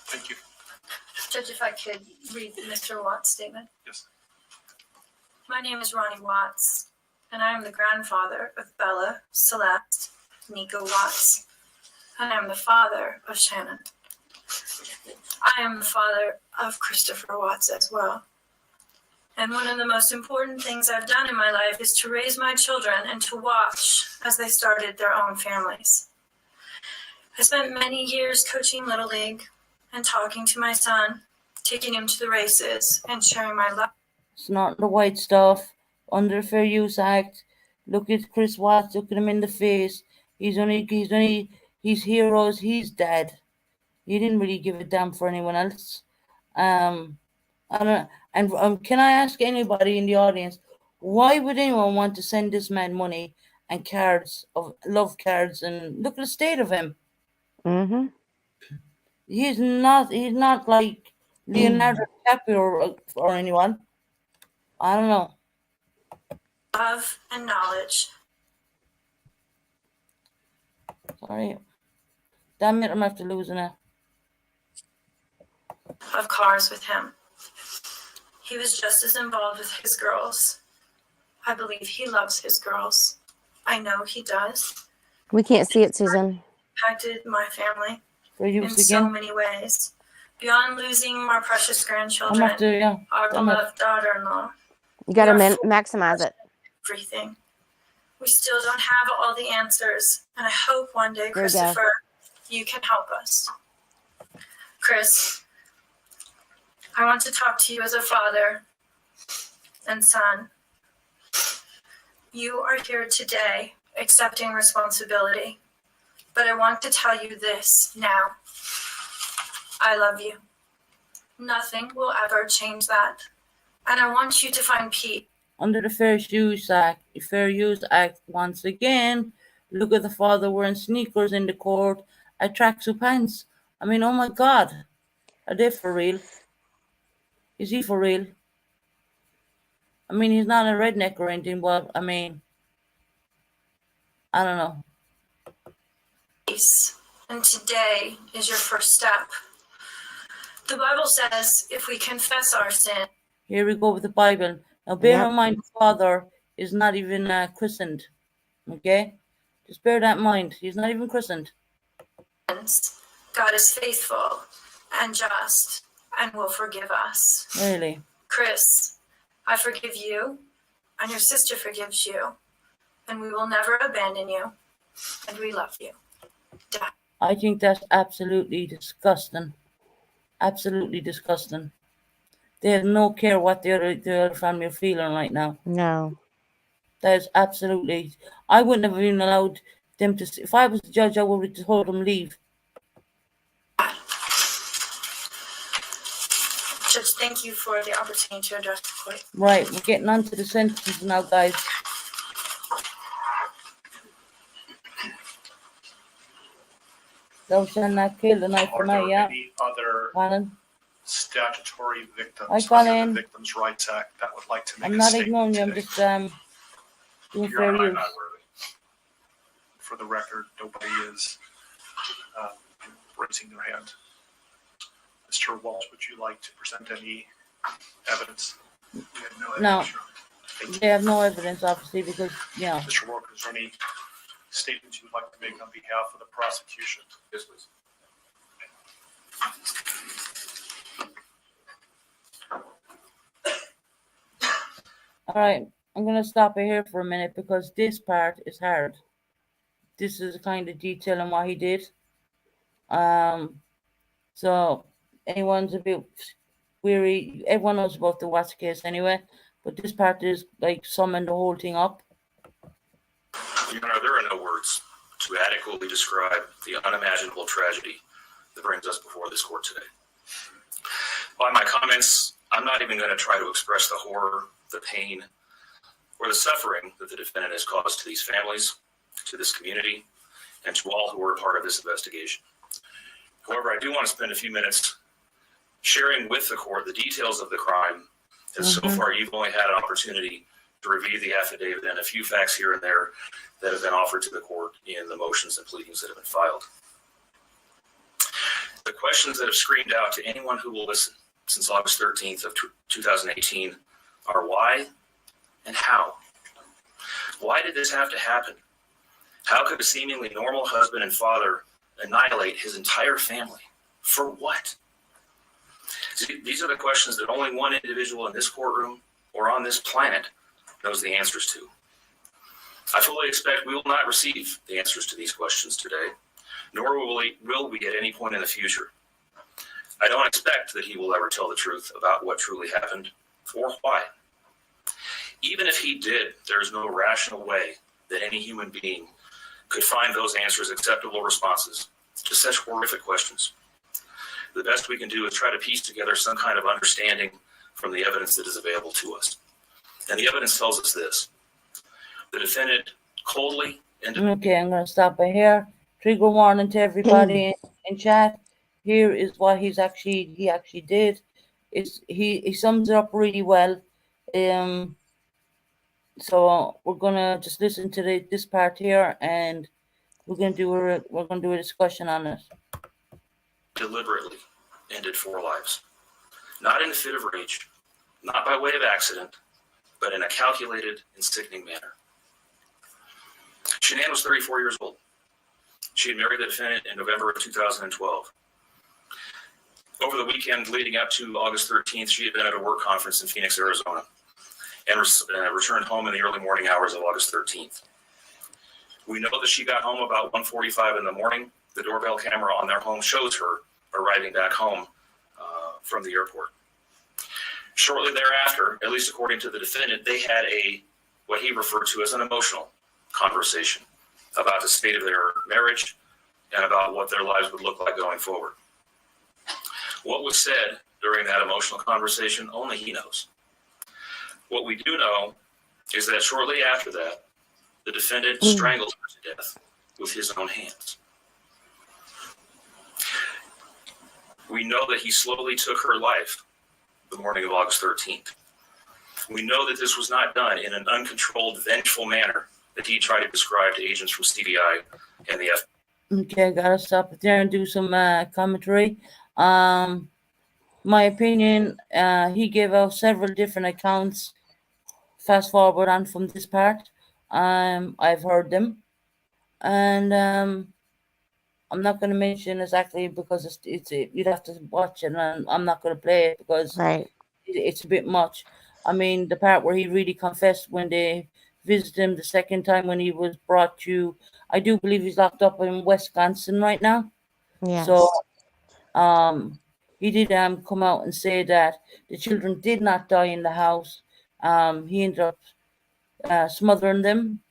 Thank you. Judge, if I could read Mr. Watts' statement. Yes. My name is Ronnie Watts, and I am the grandfather of Bella, Celeste, Nico Watts, and I am the father of Shannon. I am the father of Christopher Watts as well. And one of the most important things I've done in my life is to raise my children and to watch as they started their own families. I spent many years coaching Little League and talking to my son, taking him to the races and sharing my love. It's not the white stuff. Under the Fair Use Act, look at Chris Watts, look at him in the face. He's heroes, he's dead. He didn't really give a damn for anyone else. I don't. And can I ask anybody in the audience, why would anyone want to send this man money and cards of love cards? And look at the state of him. Mm-hmm. He's not like Leonardo DiCaprio or anyone. I don't know. Love and knowledge. Sorry. Damn it, I'm after losing it. Of cars with him. He was just as involved with his girls. I believe he loves his girls. I know he does. We can't see it, Susan. Impacted my family For in use so again. many ways. Beyond losing our precious I'm grandchildren, after, yeah. our damn it. beloved daughter-in-law, You gotta We are maximize it. everything. We still don't have all the answers, and I hope one day, There you go. Christopher, you can help us. Chris, I want to talk to you as a father and son. You are here today accepting responsibility, but I want to tell you this now. I love you. Nothing will ever change that. And I want you to find peace. Under the Fair Use Act, once again, look at the father wearing sneakers in the court at tracksuit pants. I mean, oh my God. Are they for real? Is he for real? I mean, he's not a redneck or anything, but I mean, I don't know. And today is your first step. The Bible says if we confess our sin, Here we go with the Bible. Now, bear Yep. in mind, the father is not even christened. Okay? Just bear that in mind. He's not even christened. God is faithful and just and will forgive us. Really. Chris, I forgive you, and your sister forgives you, and we will never abandon you, and we love you. Dad. I think that's absolutely disgusting. Absolutely disgusting. They have no care what the other family are feeling right now. No. That is absolutely. I wouldn't have even allowed them to. If I was the judge, I would have told them leave. Judge, thank you for the opportunity to address the court. Right, we're getting on to the sentences now, guys. Thou shalt not kill the night for Are there night, yeah. any other Colin, statutory victims Hi, under Colin. the Victims' Rights Act that would like to make I'm a not statement ignoring you. I'm today? just doing Your fair Honor, I'm use. not aware of it. For the record, nobody is raising their hand. Mr. Walsh, would you like to present any evidence? We have No. evidence, Your Honor. Thank you. They have no evidence, obviously, because Mr. Walker, is there any statements you would like to make on behalf of the prosecution? Yes, please. all right. I'm gonna stop it here for a minute because this part is hard. This is the kind of detail on what he did. So anyone's a bit weary. Everyone knows about the Watts case anyway, but this part is like summing the whole thing up. Your Honor, there are no words to adequately describe the unimaginable tragedy that brings us before this court today. By my comments, I'm not even going to try to express the horror, the pain, or the suffering that the defendant has caused to these families, to this community, and to all who are a part of this investigation. However, I do want to spend a few minutes sharing with the court the details of the crime, as so far you've only had an opportunity to review the affidavit and a few facts here and there that have been offered to the court in the motions and pleadings that have been filed. The questions that have screamed out to anyone who will listen since August 13th of 2018 are why and how? Why did this have to happen? How could a seemingly normal husband and father annihilate his entire family? For what? See, these are the questions that only one individual in this courtroom or on this planet knows the answers to. I fully expect we will not receive the answers to these questions today, nor will we at any point in the future. I don't expect that he will ever tell the truth about what truly happened or why. Even if he did, there is no rational way that any human being could find those answers acceptable responses to such horrific questions. The best we can do is try to piece together some kind of understanding from the evidence that is available to us. And the evidence tells us this. The defendant coldly and Okay, I'm gonna stop it here. Trigger warning to everybody in chat. Here is what he actually did. He sums it up really well. So we're gonna just listen to this part here, and we're gonna do a discussion on it. deliberately ended 4 lives. Not in a fit of rage, not by way of accident, but in a calculated and sickening manner. Shanann was 34 years old. She had married the defendant in November of 2012. Over the weekend leading up to August 13th, she had been at a work conference in Phoenix, Arizona, and returned home in the early morning hours of August 13th. We know that she got home about 1:45 in the morning. The doorbell camera on their home shows her arriving back home from the airport. Shortly thereafter, at least according to the defendant, they had what he referred to as an emotional conversation about the state of their marriage and about what their lives would look like going forward. What was said during that emotional conversation, only he knows. What we do know is that shortly after that, the defendant strangled her to death with his own hands. We know that he slowly took her life the morning of August 13th. We know that this was not done in an uncontrolled, vengeful manner that he tried to describe to agents from CBI and the FBI. Okay, gotta stop it there and do some commentary. My opinion, he gave out several different accounts. Fast forward on from this part. I've heard them, and I'm not going to mention exactly because you'd have to watch it, and I'm not going to play it because Right. it's a bit much. I mean, the part where he really confessed when they visited him the second time when he was brought to, I do believe he's locked up in Wisconsin right now. Yes. So, he did come out and say that the children did not die in the house. He ended up smothering them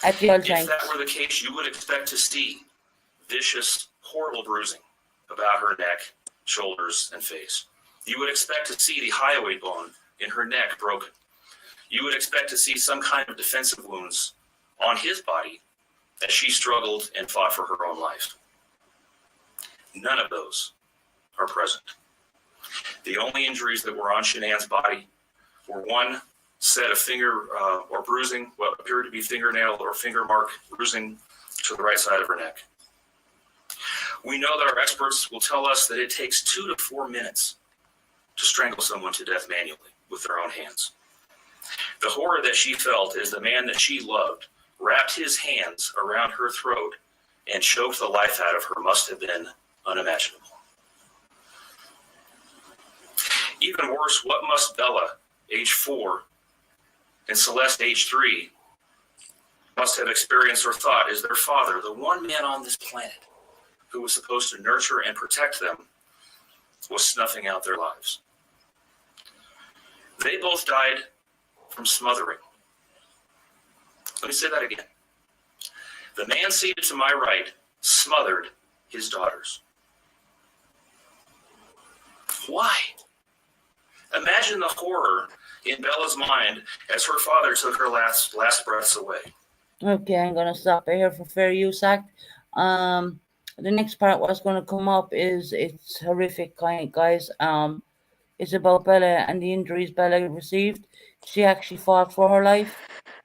at the oil If tank. that were the case, you would expect to see vicious, horrible bruising about her neck, shoulders, and face. You would expect to see the hyoid bone in her neck broken. You would expect to see some kind of defensive wounds on his body as she struggled and fought for her own life. None of those are present. The only injuries that were on Shanann's body were one set of finger or bruising, what appeared to be fingernail or finger mark bruising to the right side of her neck. We know that our experts will tell us that it takes 2 to 4 minutes to strangle someone to death manually with their own hands. The horror that she felt as the man that she loved wrapped his hands around her throat and choked the life out of her must have been unimaginable. Even worse, what must Bella, age 4, and Celeste, age 3, must have experienced or thought as their father, the one man on this planet who was supposed to nurture and protect them, was snuffing out their lives. They both died from smothering. Let me say that again. The man seated to my right smothered his daughters. Why? Imagine the horror in Bella's mind as her father took her last breaths away. Okay, I'm going to stop it here for Fair Use Act. The next part what's going to come up is it's horrific, guys. It's about Bella and the injuries Bella received. She actually fought for her life.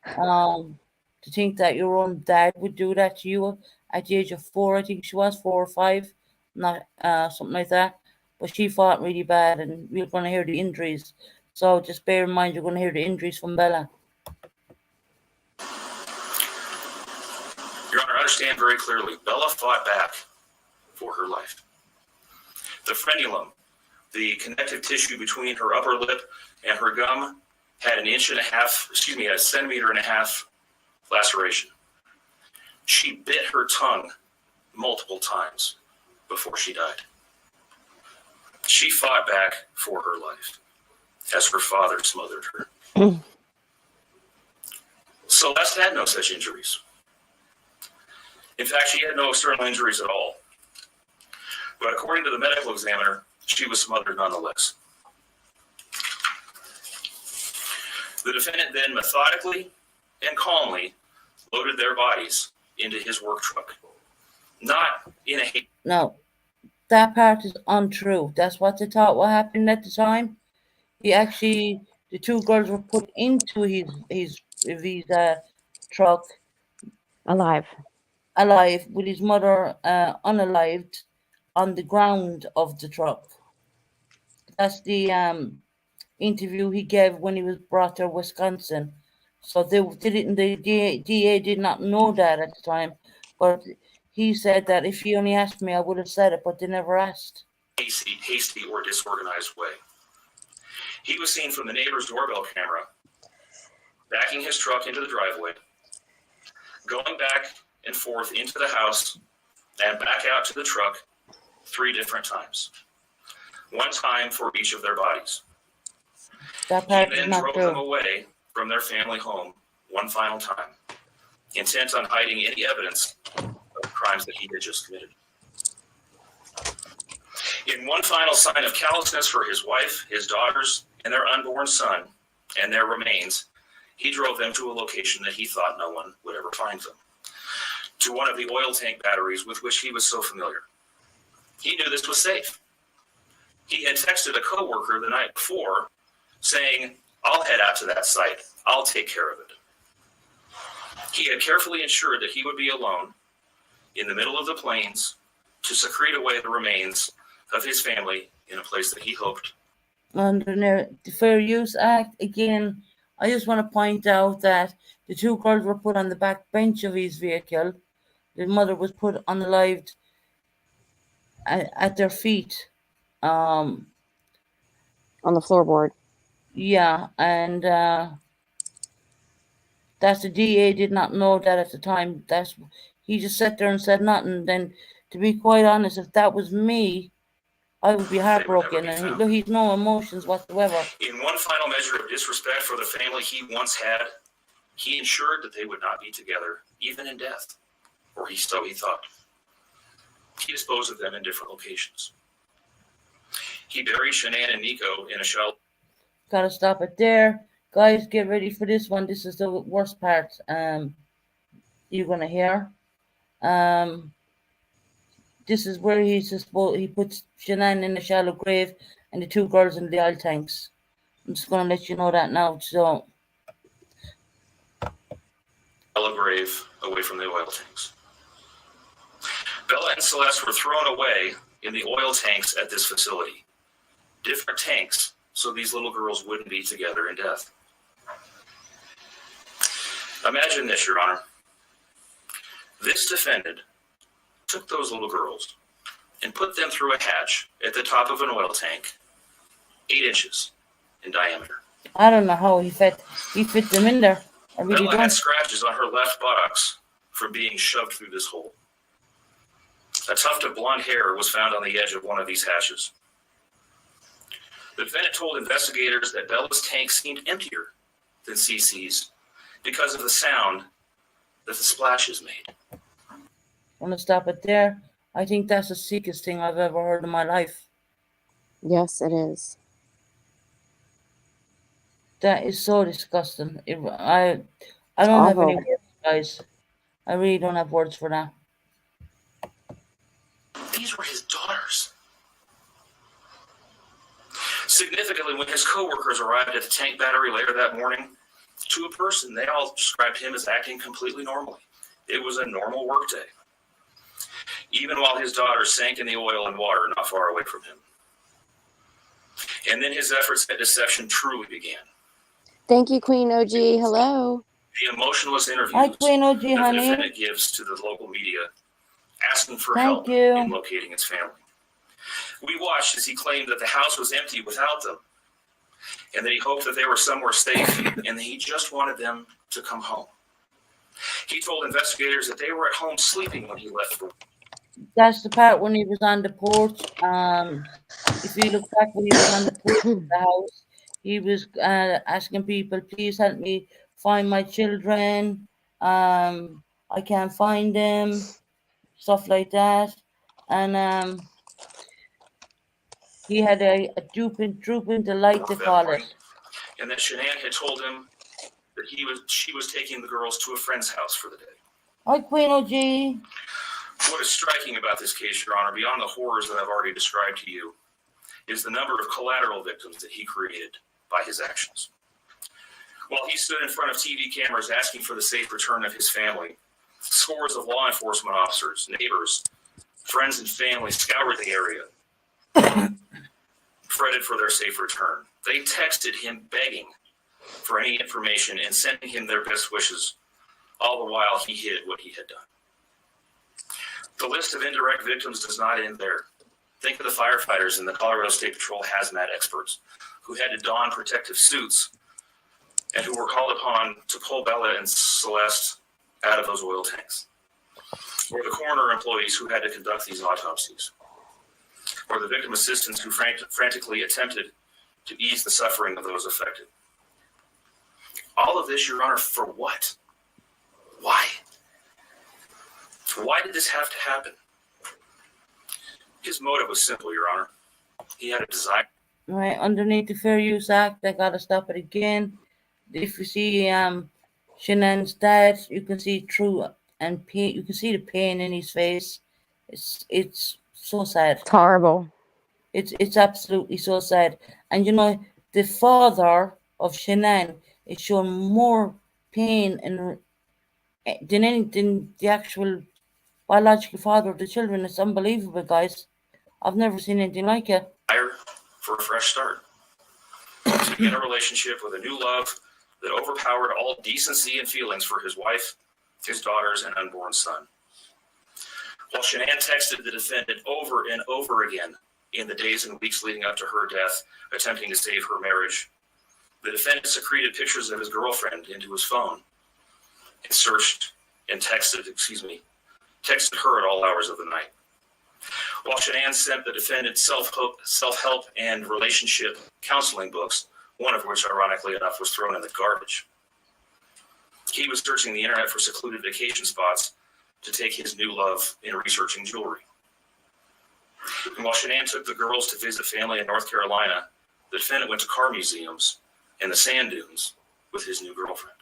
To think that your own dad would do that to you at the age of 4, I think she was 4 or 5, not something like that. But she fought really bad, and we're going to hear the injuries. So just bear in mind, you're going to hear the injuries from Bella. Your Honor, understand very clearly, Bella fought back for her life. The frenulum, the connective tissue between her upper lip and her gum, had a centimeter and a half laceration. She bit her tongue multiple times before she died. She fought back for her life as her father smothered her. Celeste had no such injuries. In fact, she had no external injuries at all. But according to the medical examiner, she was smothered nonetheless. The defendant then methodically and calmly loaded their bodies into his work truck. Not in a... No, that part is untrue. That's what they thought what happened at the time. The 2 girls were put into his truck Alive. with his mother unalived on the ground of the truck. That's the interview he gave when he was brought to Wisconsin. So the DA did not know that at the time, but he said that if he only asked me, I would have said it, but they never asked. Hasty or disorganized way. He was seen from the neighbor's doorbell camera, backing his truck into the driveway, going back and forth into the house and back out to the truck 3 different times. 1 time for each of their bodies. That He part is then not drove them true. away from their family home 1 final time, intent on hiding any evidence of the crimes that he had just committed. In 1 final sign of callousness for his wife, his daughters, and their unborn son, and their remains, he drove them to a location that he thought no one would ever find them, to one of the oil tank batteries with which he was so familiar. He knew this was safe. He had texted a coworker the night before saying, "I'll head out to that site. I'll take care of it." He had carefully ensured that he would be alone in the middle of the plains to secrete away the remains of his family in a place that he hoped. Under the Fair Use Act, again, I just want to point out that the 2 girls were put on the back bench of his vehicle. The mother was put unalived at their feet. On the floorboard. Yeah, and that's the DA did not know that at the time. He just sat there and said nothing. Then, to be quite honest, if that was me, I would be heartbroken. be And found. he's no emotions whatsoever. In 1 final measure of disrespect for the family he once had, he ensured that they would not be together, even in death, or so he thought. He disposed of them in different locations. He buried Shanann and Nico in a shelter. Gotta stop it there. Guys, get ready for this one. This is the worst part. You're gonna hear. This is where he puts Shanann in a shallow grave and the 2 girls in the oil tanks. I'm just gonna let you know that now. So Bella grave away from the oil tanks. Bella and Celeste were thrown away in the oil tanks at this facility. Different tanks, so these little girls wouldn't be together in death. Imagine this, Your Honor. This defendant took those little girls and put them through a hatch at the top of an oil tank, 8 inches in diameter. I don't know how he fit them in there. I really Bella had don't. scratches on her left buttocks from being shoved through this hole. A tuft of blonde hair was found on the edge of one of these hatches. The defendant told investigators that Bella's tank seemed emptier than CC's because of the sound that the splashes made. I'm gonna stop it there. I think that's the sickest thing I've ever heard in my life. Yes, it is. That is so disgusting. I don't have any awful. words, guys. I really don't have words for that. These were his daughters. Significantly, when his coworkers arrived at the tank battery later that morning, to a person, they all described him as acting completely normally. It was a normal workday, even while his daughters sank in the oil and water not far away from him. And then his efforts at deception truly began. Thank you, Queen OG. Hello. The emotionless interviews Hi, Queen OG, that the honey. defendant gives to the local media, asking for Thank help you. in locating his family. We watched as he claimed that the house was empty without them, and that he hoped that they were somewhere safe, and that he just wanted them to come home. He told investigators that they were at home sleeping when he left for That's the part when he was on the porch. If you look back when he was on the porch of the house, he was asking people, "Please help me find my children. I can't find them." Stuff like that, and he had a drooping delight to that call morning, it. and that Shanann had told him that she was taking the girls to a friend's house for the day. Hi, Queen OG. What is striking about this case, Your Honor, beyond the horrors that I've already described to you, is the number of collateral victims that he created by his actions. While he stood in front of TV cameras asking for the safe return of his family, scores of law enforcement officers, neighbors, friends, and family scoured the area, fretted for their safe return. They texted him begging for any information and sending him their best wishes, all the while he hid what he had done. The list of indirect victims does not end there. Think of the firefighters and the Colorado State Patrol hazmat experts who had to don protective suits and who were called upon to pull Bella and Celeste out of those oil tanks. Or the coroner employees who had to conduct these autopsies. Or the victim assistants who frantically attempted to ease the suffering of those affected. All of this, Your Honor, for what? Why? Why did this have to happen? His motive was simple, Your Honor. He had a desire. Right, underneath the Fair Use Act, I gotta stop it again. If you see Shanann's dad, you can see through and pain. You can see the pain in his face. It's so sad. It's horrible. It's absolutely so sad. And you know, the father of Shanann is showing more pain than the actual biological father of the children. It's unbelievable, guys. I've never seen anything like it. For a fresh start. To begin a relationship with a new love that overpowered all decency and feelings for his wife, his daughters, and unborn son. While Shanann texted the defendant over and over again in the days and weeks leading up to her death, attempting to save her marriage, the defendant secreted pictures of his girlfriend into his phone and texted her at all hours of the night. While Shanann sent the defendant self-help and relationship counseling books, one of which, ironically enough, was thrown in the garbage. He was searching the internet for secluded vacation spots to take his new love in researching jewelry. And while Shanann took the girls to visit family in North Carolina, the defendant went to car museums and the sand dunes with his new girlfriend.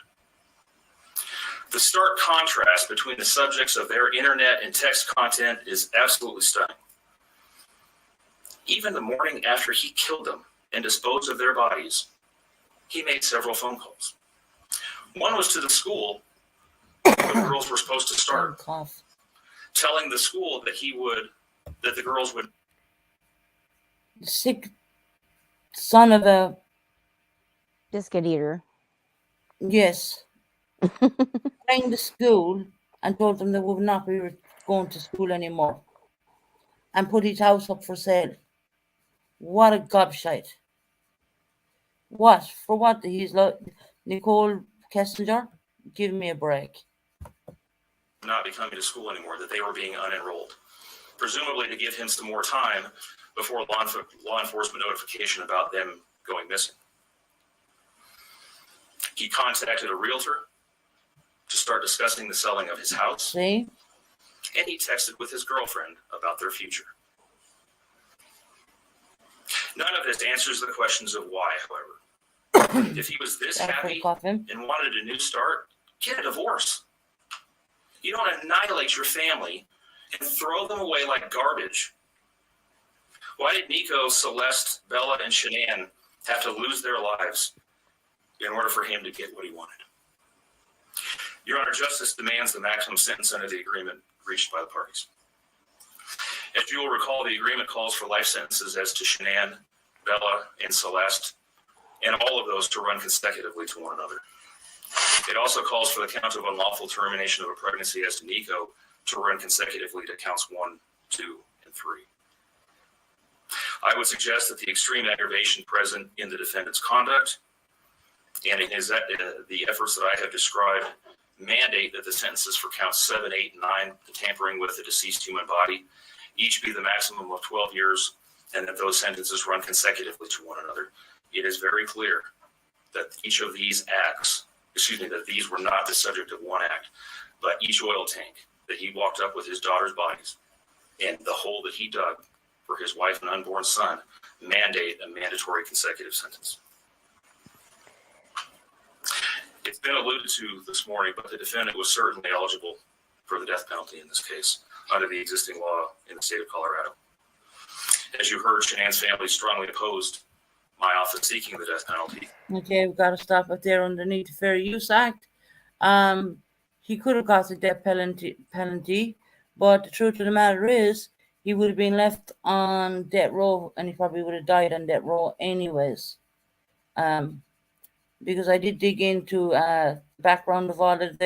The stark contrast between the subjects of their internet and text content is absolutely stunning. Even the morning after he killed them and disposed of their bodies, he made several phone calls. One was to the school where the girls were supposed to start, telling the school that the girls would. Sick son of a. Biscuit eater. Yes. Rang the school and told them they would not be going to school anymore and put his house up for sale. What a gobshite. What? For what? He's like Nicole Kessinger? Give me a break. Not be coming to school anymore, that they were being unenrolled, presumably to give him some more time before law enforcement notification about them going missing. He contacted a realtor to start discussing the selling of his house. See? And he texted with his girlfriend about their future. None of this answers the questions of why, however. If he was this happy and wanted a new start, get a divorce. You don't annihilate your family and throw them away like garbage. Why did Nico, Celeste, Bella, and Shanann have to lose their lives in order for him to get what he wanted? Your Honor, justice demands the maximum sentence under the agreement reached by the parties. As you will recall, the agreement calls for life sentences as to Shanann, Bella, and Celeste, and all of those to run consecutively to one another. It also calls for the count of unlawful termination of a pregnancy as to Nico to run consecutively to counts 1, 2, and 3. I would suggest that the extreme aggravation present in the defendant's conduct and in the efforts that I have described mandate that the sentences for counts 7, 8, and 9, the tampering with the deceased human body, each be the maximum of 12 years, and that those sentences run consecutively to one another. It is very clear that each of these acts, that these were not the subject of one act, but each oil tank that he walked up with his daughter's bodies and the hole that he dug for his wife and unborn son mandate a mandatory consecutive sentence. It's been alluded to this morning, but the defendant was certainly eligible for the death penalty in this case under the existing law in the state of Colorado. As you heard, Shanann's family strongly opposed my office seeking the death penalty. Okay, we've got to stop it there underneath the Fair Use Act. He could have got the death penalty, but the truth of the matter is he would have been left on death row and he probably would have died on death row anyways. Because I did dig into background of all of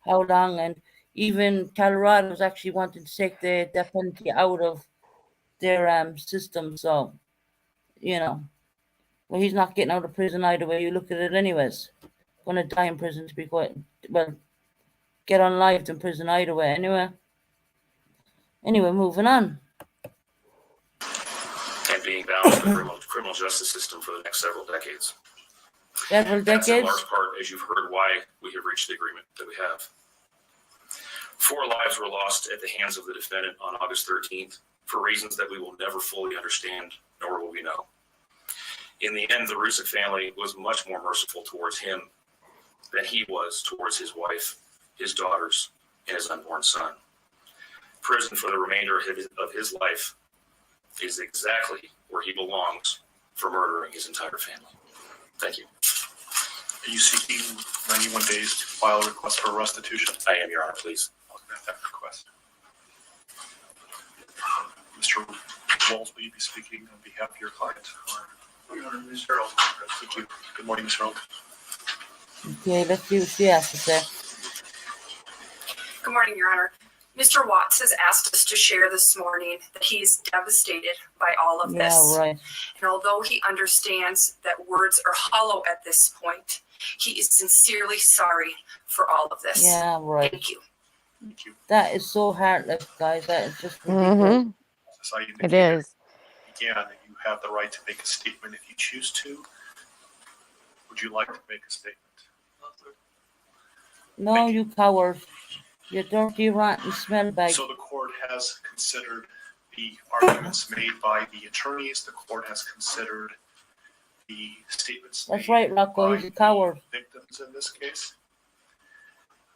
how long, and even Colorado is actually wanting to take the death penalty out of their system. So, you know, well, he's not getting out of prison either way you look at it, anyways. Gonna die in prison, to be quite well. Get unlived in prison either way. Anyway, moving on. And being bound to the criminal justice system for the next several decades. Several That's in decades. large part, as you've heard, why we have reached the agreement that we have. 4 lives were lost at the hands of the defendant on August 13th for reasons that we will never fully understand, nor will we know. In the end, the Rusick family was much more merciful towards him than he was towards his wife, his daughters, and his unborn son. Prison for the remainder of his life is exactly where he belongs for murdering his entire family. Thank you. Are you seeking 91 days to file a request for restitution? I am, Your Honor, please. I'll grant that request. Mr. Walls, will you be speaking on behalf of your client? Your Honor, Ms. Harold. Thank you. Good morning, Ms. Harold. Okay, let's see what she has to say. Good morning, Your Honor. Mr. Watts has asked us to share this morning that he's devastated by all of this. Yeah, right. And although he understands that words are hollow at this point, he is sincerely sorry for all of this. Yeah, right. Thank you. Thank you. That is so heartless, guys. That is just ridiculous. Mm-hmm. As I It indicated, is. again, you have the right to make a statement if you choose to. Would you like to make a statement? No, you coward. You dirty, rotten smell bag. So the court has considered the arguments made by the attorneys. The court has considered the statements That's made right, Rocco. by He's a coward. the victims in this case.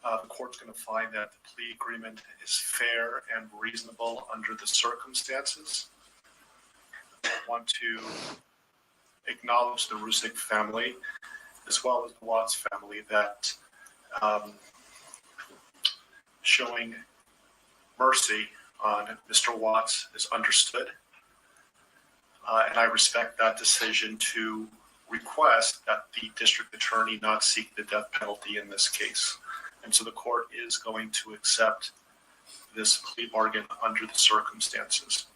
The court's going to find that the plea agreement is fair and reasonable under the circumstances. I want to acknowledge the Rusick family, as well as the Watts family, that showing mercy on Mr. Watts is understood. And I respect that decision to request that the district attorney not seek the death penalty in this case. And so the court is going to accept this plea bargain under the circumstances.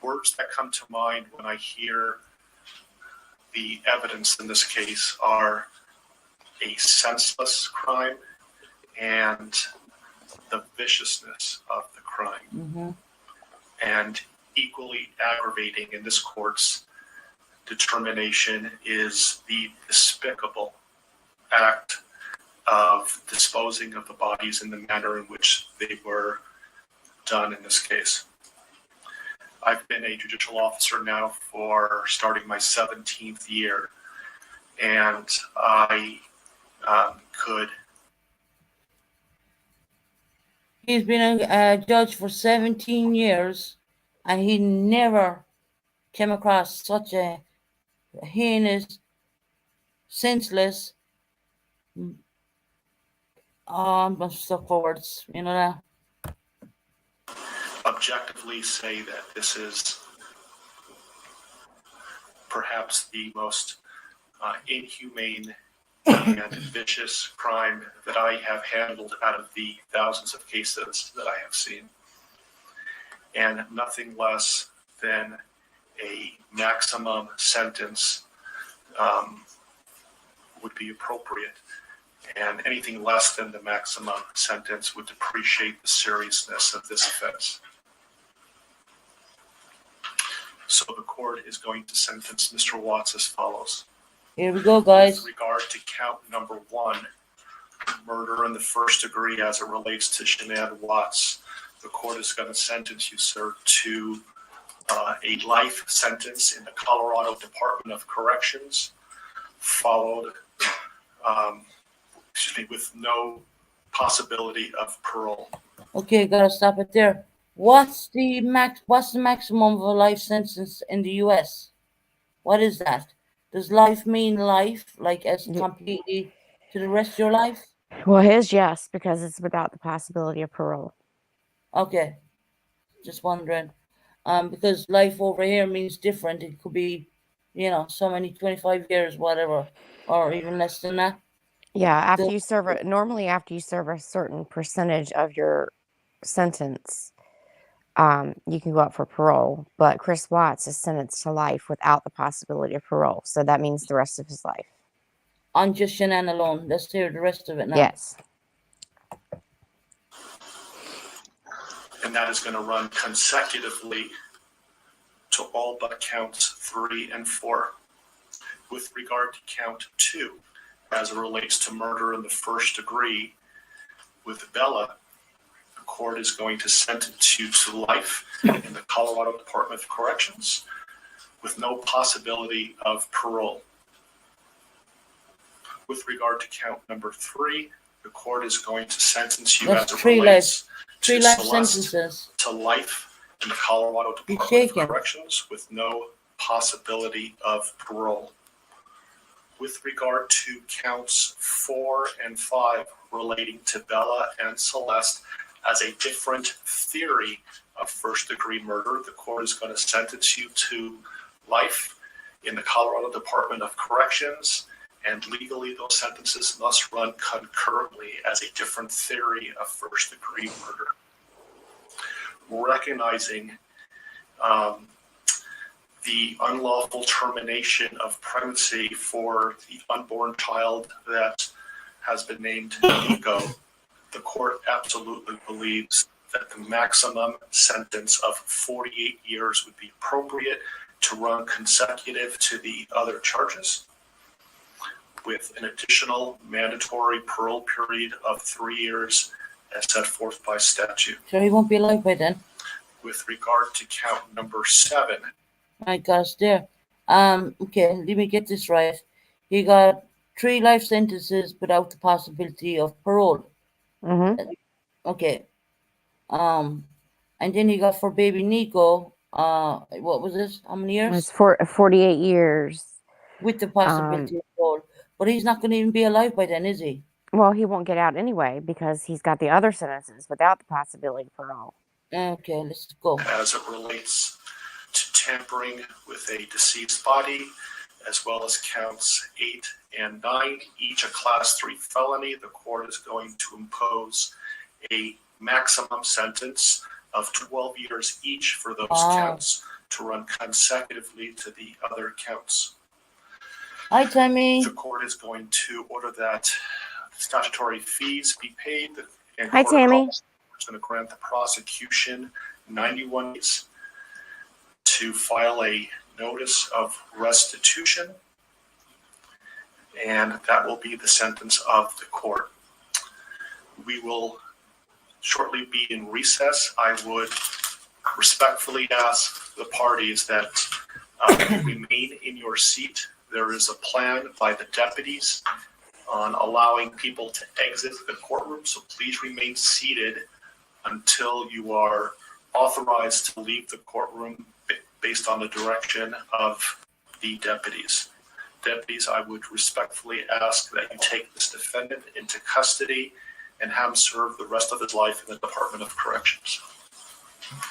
Words that come to mind when I hear the evidence in this case are a senseless crime and the viciousness of the crime. Mm-hmm. And equally aggravating in this court's determination is the despicable act of disposing of the bodies in the manner in which they were done in this case. I've been a judicial officer now for starting my 17th year, and I could. He's been a judge for 17 years, and he never came across such a heinous, senseless. I'm stuck for words, you know that. Objectively say that this is perhaps the most inhumane and vicious crime that I have handled out of the thousands of cases that I have seen. And nothing less than a maximum sentence would be appropriate. And anything less than the maximum sentence would depreciate the seriousness of this offense. So the court is going to sentence Mr. Watts as follows. Here we go, guys. With regard to count number 1, murder in the first degree as it relates to Shanann Watts, the court is going to sentence you, sir, to a life sentence in the Colorado Department of Corrections, followed with no possibility of parole. Okay, gotta stop it there. What's the maximum of a life sentence in the US? What is that? Does life mean life, like as completely to the rest of your life? Well, his yes, because it's without the possibility of parole. Okay, just wondering. Because life over here means different. It could be, so many 25 years, whatever, or even less than that. Yeah, after The- you serve it, normally after you serve a certain percentage of your sentence, you can go up for parole. But Chris Watts is sentenced to life without the possibility of parole. So that means the rest of his life. On just Shanann alone. Let's hear the rest of it now. Yes. And that is going to run consecutively to all but counts 3 and 4. With regard to count 2, as it relates to murder in the first degree with Bella, the court is going to sentence you to life in the Colorado Department of Corrections with no possibility of parole. With regard to count number 3, the court is going to sentence you That's as it 3 relates Three to life Celeste sentences. to life in the Colorado You're Department of shaking. Corrections with no possibility of parole. With regard to counts 4 and 5 relating to Bella and Celeste as a different theory of first-degree murder, the court is going to sentence you to life in the Colorado Department of Corrections, and legally those sentences must run concurrently as a different theory of first-degree murder. Recognizing the unlawful termination of pregnancy for the unborn child that has been named Nico, the court absolutely believes that the maximum sentence of 48 years would be appropriate to run consecutive to the other charges, with an additional mandatory parole period of 3 years as set forth by statute. So he won't be alive by then. With regard to count number 7, My gosh, there. Okay, let me get this right. He got 3 life sentences without the possibility of parole. Mm-hmm. Okay. And then he got for baby Nico, what was this? How many years? It's for 48 years. With the possibility of parole. But he's not going to even be alive by then, is he? Well, he won't get out anyway because he's got the other sentences without the possibility of parole. Okay, let's go. as it relates to tampering with a deceased body, as well as counts 8 and 9, each a class 3 felony, the court is going to impose a maximum sentence of 12 years each for those Wow. counts to run consecutively to the other counts. Hi, Tammy. The court is going to order that statutory fees be paid. And Hi, Court of Tammy. Commerce is going to grant the prosecution 91 days to file a notice of restitution, and that will be the sentence of the court. We will shortly be in recess. I would respectfully ask the parties that you remain in your seat. There is a plan by the deputies on allowing people to exit the courtroom, so please remain seated until you are authorized to leave the courtroom based on the direction of the deputies. Deputies, I would respectfully ask that you take this defendant into custody and have him serve the rest of his life in the Department of Corrections.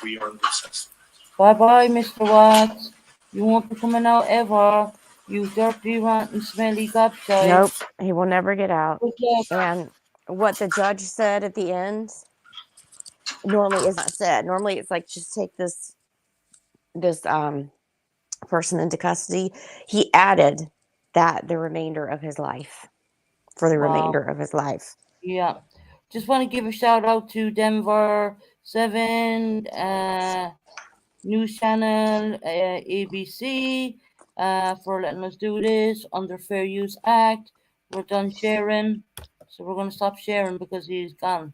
We are in recess. Bye-bye, Mr. Watts. You won't be coming out ever. You dirty, rotten, smelly gobshite. Nope, he will never get out. Good luck. And what the judge said at the end normally is not said. Normally it's like, just take this person into custody. He added that the remainder of his life, for the Wow. remainder of his life. Yeah. Just want to give a shout out to Denver 7, News Channel, ABC, for letting us do this under Fair Use Act. We're done sharing, so we're going to stop sharing because he's gone.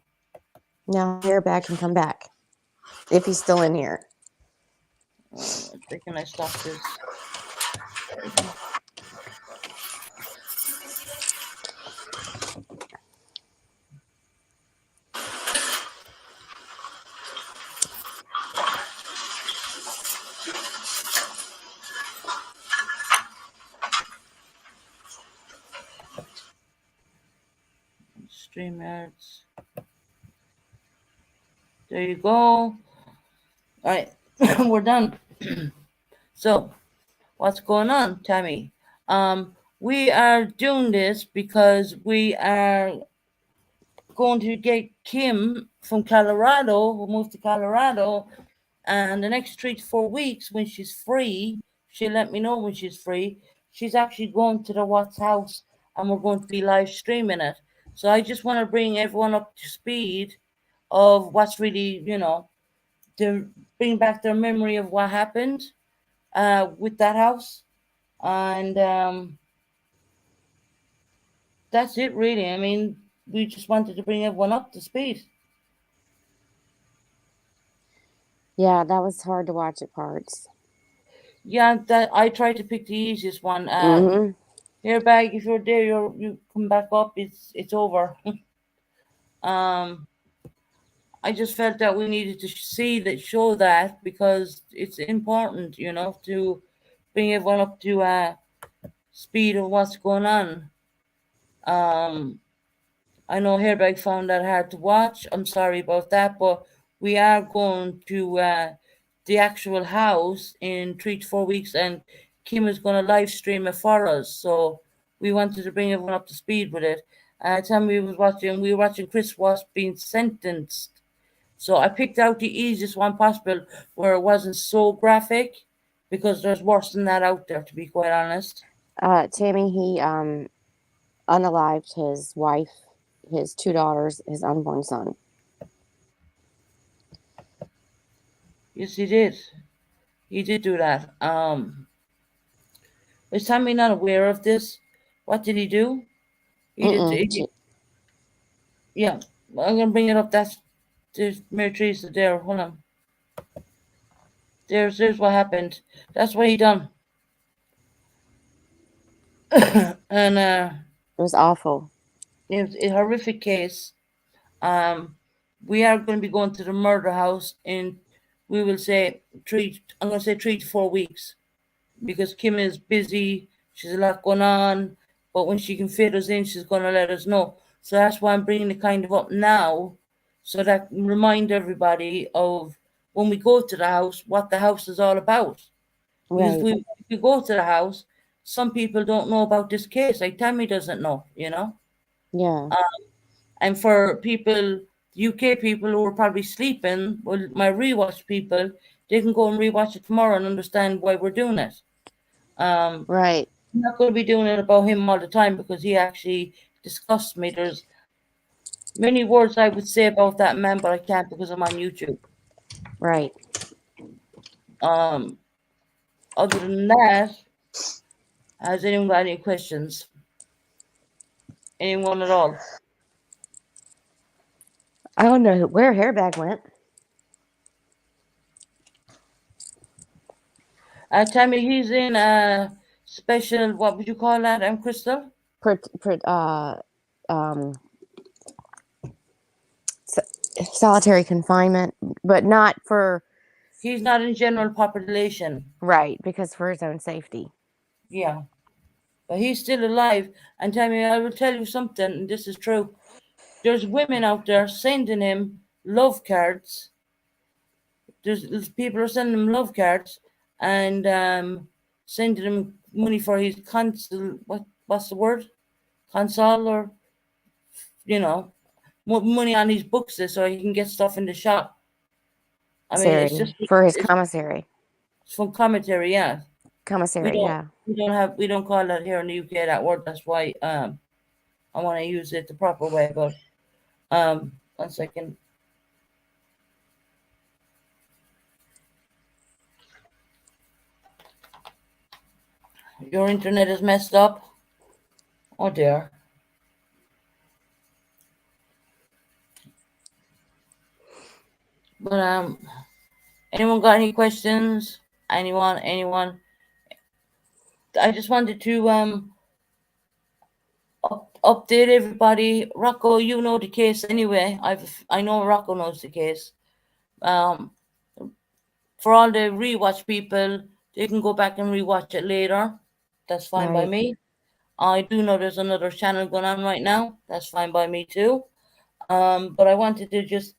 Now Bear can come back if he's still in here. Where can I stop this? StreamYards. There you go. All right, we're done. So, what's going on, Tammy? We are doing this because we are going to get Kim from Colorado, who moved to Colorado, and the next 3 to 4 weeks when she's free, she'll let me know when she's free. She's actually going to the Watts house and we're going to be live streaming it. So I just want to bring everyone up to speed of what's really, to bring back their memory of what happened with that house. And that's it, really. I mean, we just wanted to bring everyone up to speed. Yeah, that was hard to watch at parts. Yeah, that I tried to pick the easiest one. Mm-hmm. Here, bag. If you're there, you come back up. It's over. I just felt that we needed to show that because it's important, to bring everyone up to speed of what's going on. I know Hairbag found that hard to watch. I'm sorry about that, but we are going to the actual house in 3 to 4 weeks, and Kim is going to live stream it for us. So we wanted to bring everyone up to speed with it. We were watching Chris Watts being sentenced. So I picked out the easiest one possible where it wasn't so graphic, because there's worse than that out there, to be quite honest. Tammy, he unalived his wife, his 2 daughters, his unborn son. Yes, he did. He did do that. Is Tammy not aware of this? What did he do? Yeah, I'm gonna bring it up. There's Mary Teresa there. Hold on. There's what happened. That's what he done. And it was awful. It was a horrific case. We are going to be going to the murder house in, we will say, 3 to 4 weeks, because Kim is busy. She's a lot going on, but when she can fit us in, she's going to let us know. So that's why I'm bringing it kind of up now, so that remind everybody of when we go to the house, what the house is all about. Because Right. if we go to the house, some people don't know about this case. Like Tammy doesn't know, Yeah. And for people, UK people who are probably sleeping, well, my rewatch people, they can go and rewatch it tomorrow and understand why we're doing it. Right. I'm not going to be doing it about him all the time, because he actually disgusts me. There's many words I would say about that man, but I can't because I'm on YouTube. Right. Other than that, has anyone got any questions? Anyone at all? I don't know where Hairbag went. Tammy, he's in a special, what would you call that, Crystal? Solitary confinement, but not for. He's not in general population. Right, because for his own safety. Yeah. But he's still alive. And Tammy, I will tell you something, and this is true. There's women out there sending him love cards. There's people are sending him love cards and sending him money for his what's the word? Console, or money on his books so he can get stuff in the shop. I mean, it's just for his commissary. It's from commentary, yeah. Commissary, yeah. We don't call that here in the UK, that word. That's why I want to use it the proper way. But 1 second. Your internet is messed up. Oh dear. But anyone got any questions? Anyone? I just wanted to update everybody. Rocco, you know the case anyway. I know Rocco knows the case. For all the rewatch people, they can go back and rewatch it later. That's fine by me. I do know there's another channel going on right now. That's fine by me too. But I wanted to just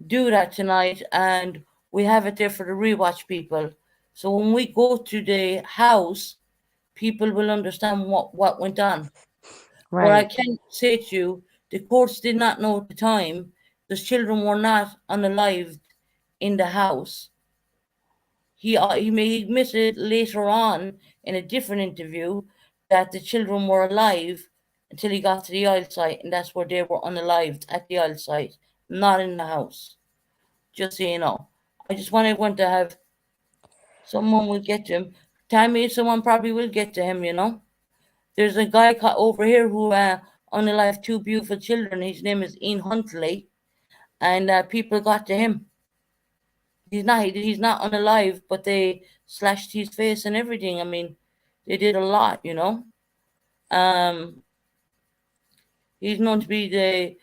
do that tonight, and we have it there for the rewatch people. So when we go to the house, people will understand what went on. What I Right. can say to you, the courts did not know at the time the children were not unalived in the house. He may admit it later on in a different interview that the children were alive until he got to the oil site, and that's where they were unalived, at the oil site, not in the house. Just so you know. I just want everyone to have, someone will get to him. Tammy, someone probably will get to him, you know. There's a guy over here who unalived 2 beautiful children. His name is Ian Huntley, and people got to him. He's not unalive, but they slashed his face and everything. I mean, they did a lot, you know. He's known to be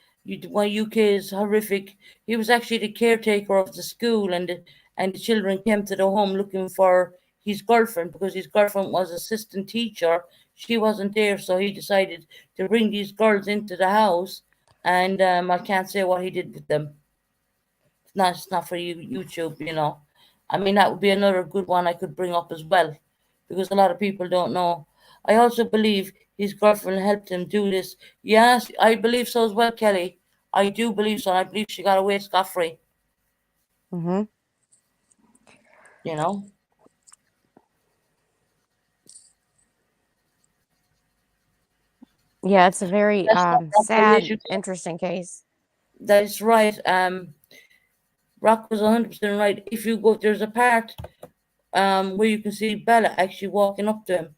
why UK is horrific. He was actually the caretaker of the school, and the children came to the home looking for his girlfriend, because his girlfriend was assistant teacher. She wasn't there, so he decided to bring these girls into the house, and I can't say what he did with them. It's not for YouTube, you know. I mean, that would be another good one I could bring up as well, because a lot of people don't know. I also believe his girlfriend helped him do this. Yes, I believe so as well, Kelly. I do believe so. I believe she got away scot-free, Mm-hmm. you know. Yeah, it's a very That's not sad, issue. interesting case. That is right. Rock was 100% right. If you go, there's a part where you can see Bella actually walking up to him.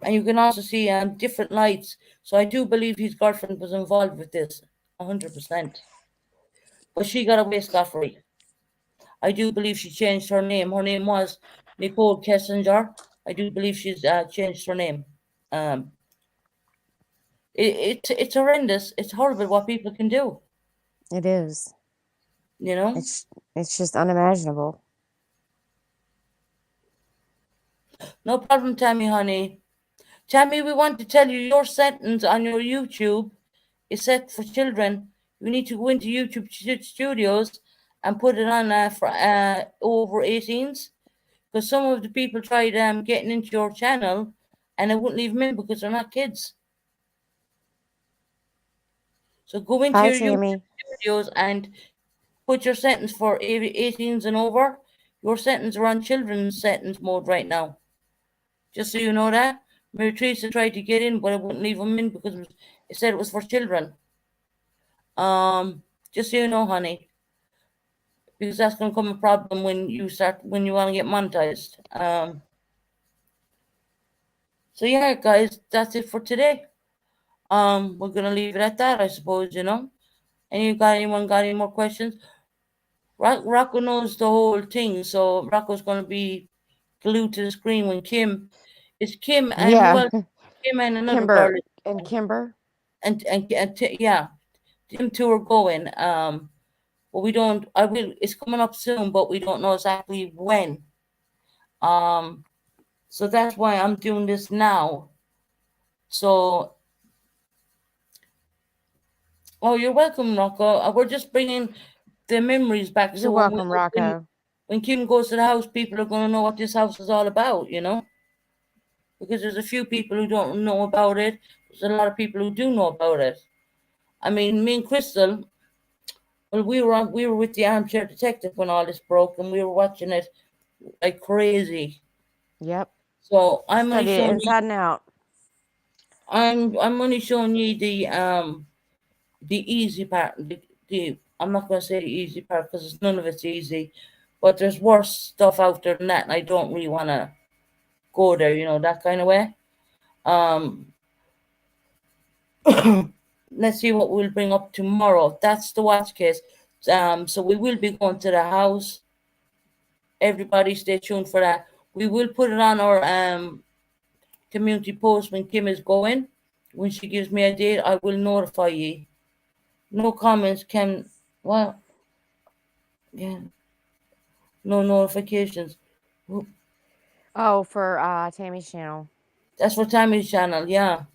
And you can also see different lights. So I do believe his girlfriend was involved with this, 100%. But she got away scot-free. I do believe she changed her name. Her name was Nicole Kessinger. I do believe she's changed her name. It's horrendous. It's horrible what people can do. It is. You know? It's just unimaginable. No problem, Tammy, honey. Tammy, we want to tell you your sentence on your YouTube is set for children. You need to go into YouTube Studios and put it on for over 18s, because some of the people tried getting into your channel and I wouldn't leave them in because they're not kids. So go into Hi, your Tammy. YouTube Studios and put your sentence for 18s and over. Your sentence are on children's sentence mode right now. Just so you know that. Mary Teresa tried to get in, but I wouldn't leave them in because it said it was for children. Just so you know, honey, because that's gonna become a problem when you want to get monetized. So yeah, guys, that's it for today. We're gonna leave it at that, I suppose. You know. Anyone got any more questions? Rocco knows the whole thing, so Rocco's gonna be glued to the screen when Kim and Yeah. Kim and another Kimber girl and Kimber. and yeah, them two are going. But we don't. It's coming up soon, but we don't know exactly when. So that's why I'm doing this now. So, oh, you're welcome, Rocco. We're just bringing the memories back. You're welcome, Rocco. When Kim goes to the house, people are going to know what this house is all about, you know? Because there's a few people who don't know about it. There's a lot of people who do know about it. I mean, me and Crystal, well, we were with the Armchair Detective when all this broke, and we were watching it like crazy. Yep. So I'm only Study it showing inside and out. I'm only showing you the easy part. I'm not going to say the easy part because none of it's easy, but there's worse stuff out there than that, and I don't really want to go there, you know, that kind of way. Let's see what we'll bring up tomorrow. That's the watch case. So we will be going to the house. Everybody stay tuned for that. We will put it on our community post when Kim is going. When she gives me a date, I will notify you. No comments can, well, yeah, no notifications. Oh, for Tammy's channel. That's for Tammy's channel, yeah.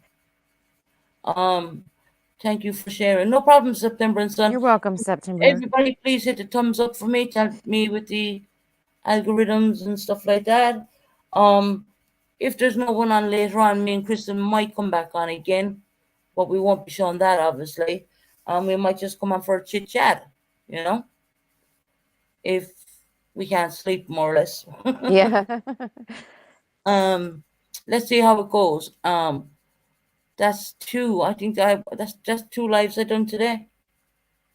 Thank you for sharing. No problem, September and Son. You're welcome, September. Everybody, please hit the thumbs up for me. Tell me with the algorithms and stuff like that. if there's no one on later on, me and Kristen might come back on again, but we won't be showing that, obviously. We might just come on for a chit chat, you know, if we can't sleep, more or less. Yeah. Let's see how it goes. That's two. I think that's just 2 lives I done today.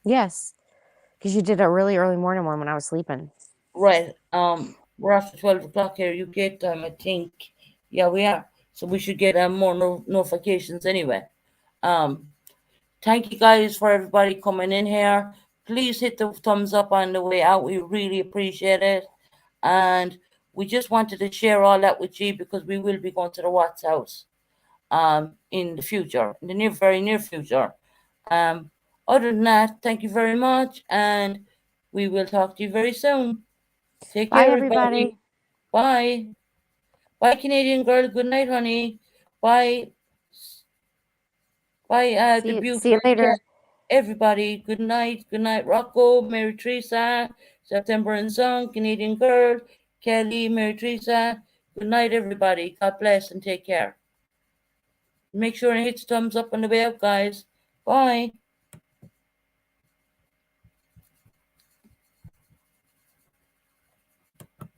Yes. Because you did a really early morning one when I was sleeping. Right. We're after 12 o'clock here, UK time, I think. Yeah, we are. So we should get more notifications anyway. Thank you guys for everybody coming in here. Please hit the thumbs up on the way out. We really appreciate it. And we just wanted to share all that with you because we will be going to the Watts house in the future, in the very near future. Other than that, thank you very much, and we will talk to you very soon. Take Bye, care, everybody. Bye. Bye, Canadian girl. Good night, honey. Bye. Bye, the See beautiful you later. everybody. Good night. Good night, Rocco, Mary Teresa, September and Song, Canadian girl, Kelly, Mary Teresa. Good night, everybody. God bless and take care. Make sure and hit the thumbs up on the way out, guys. Bye.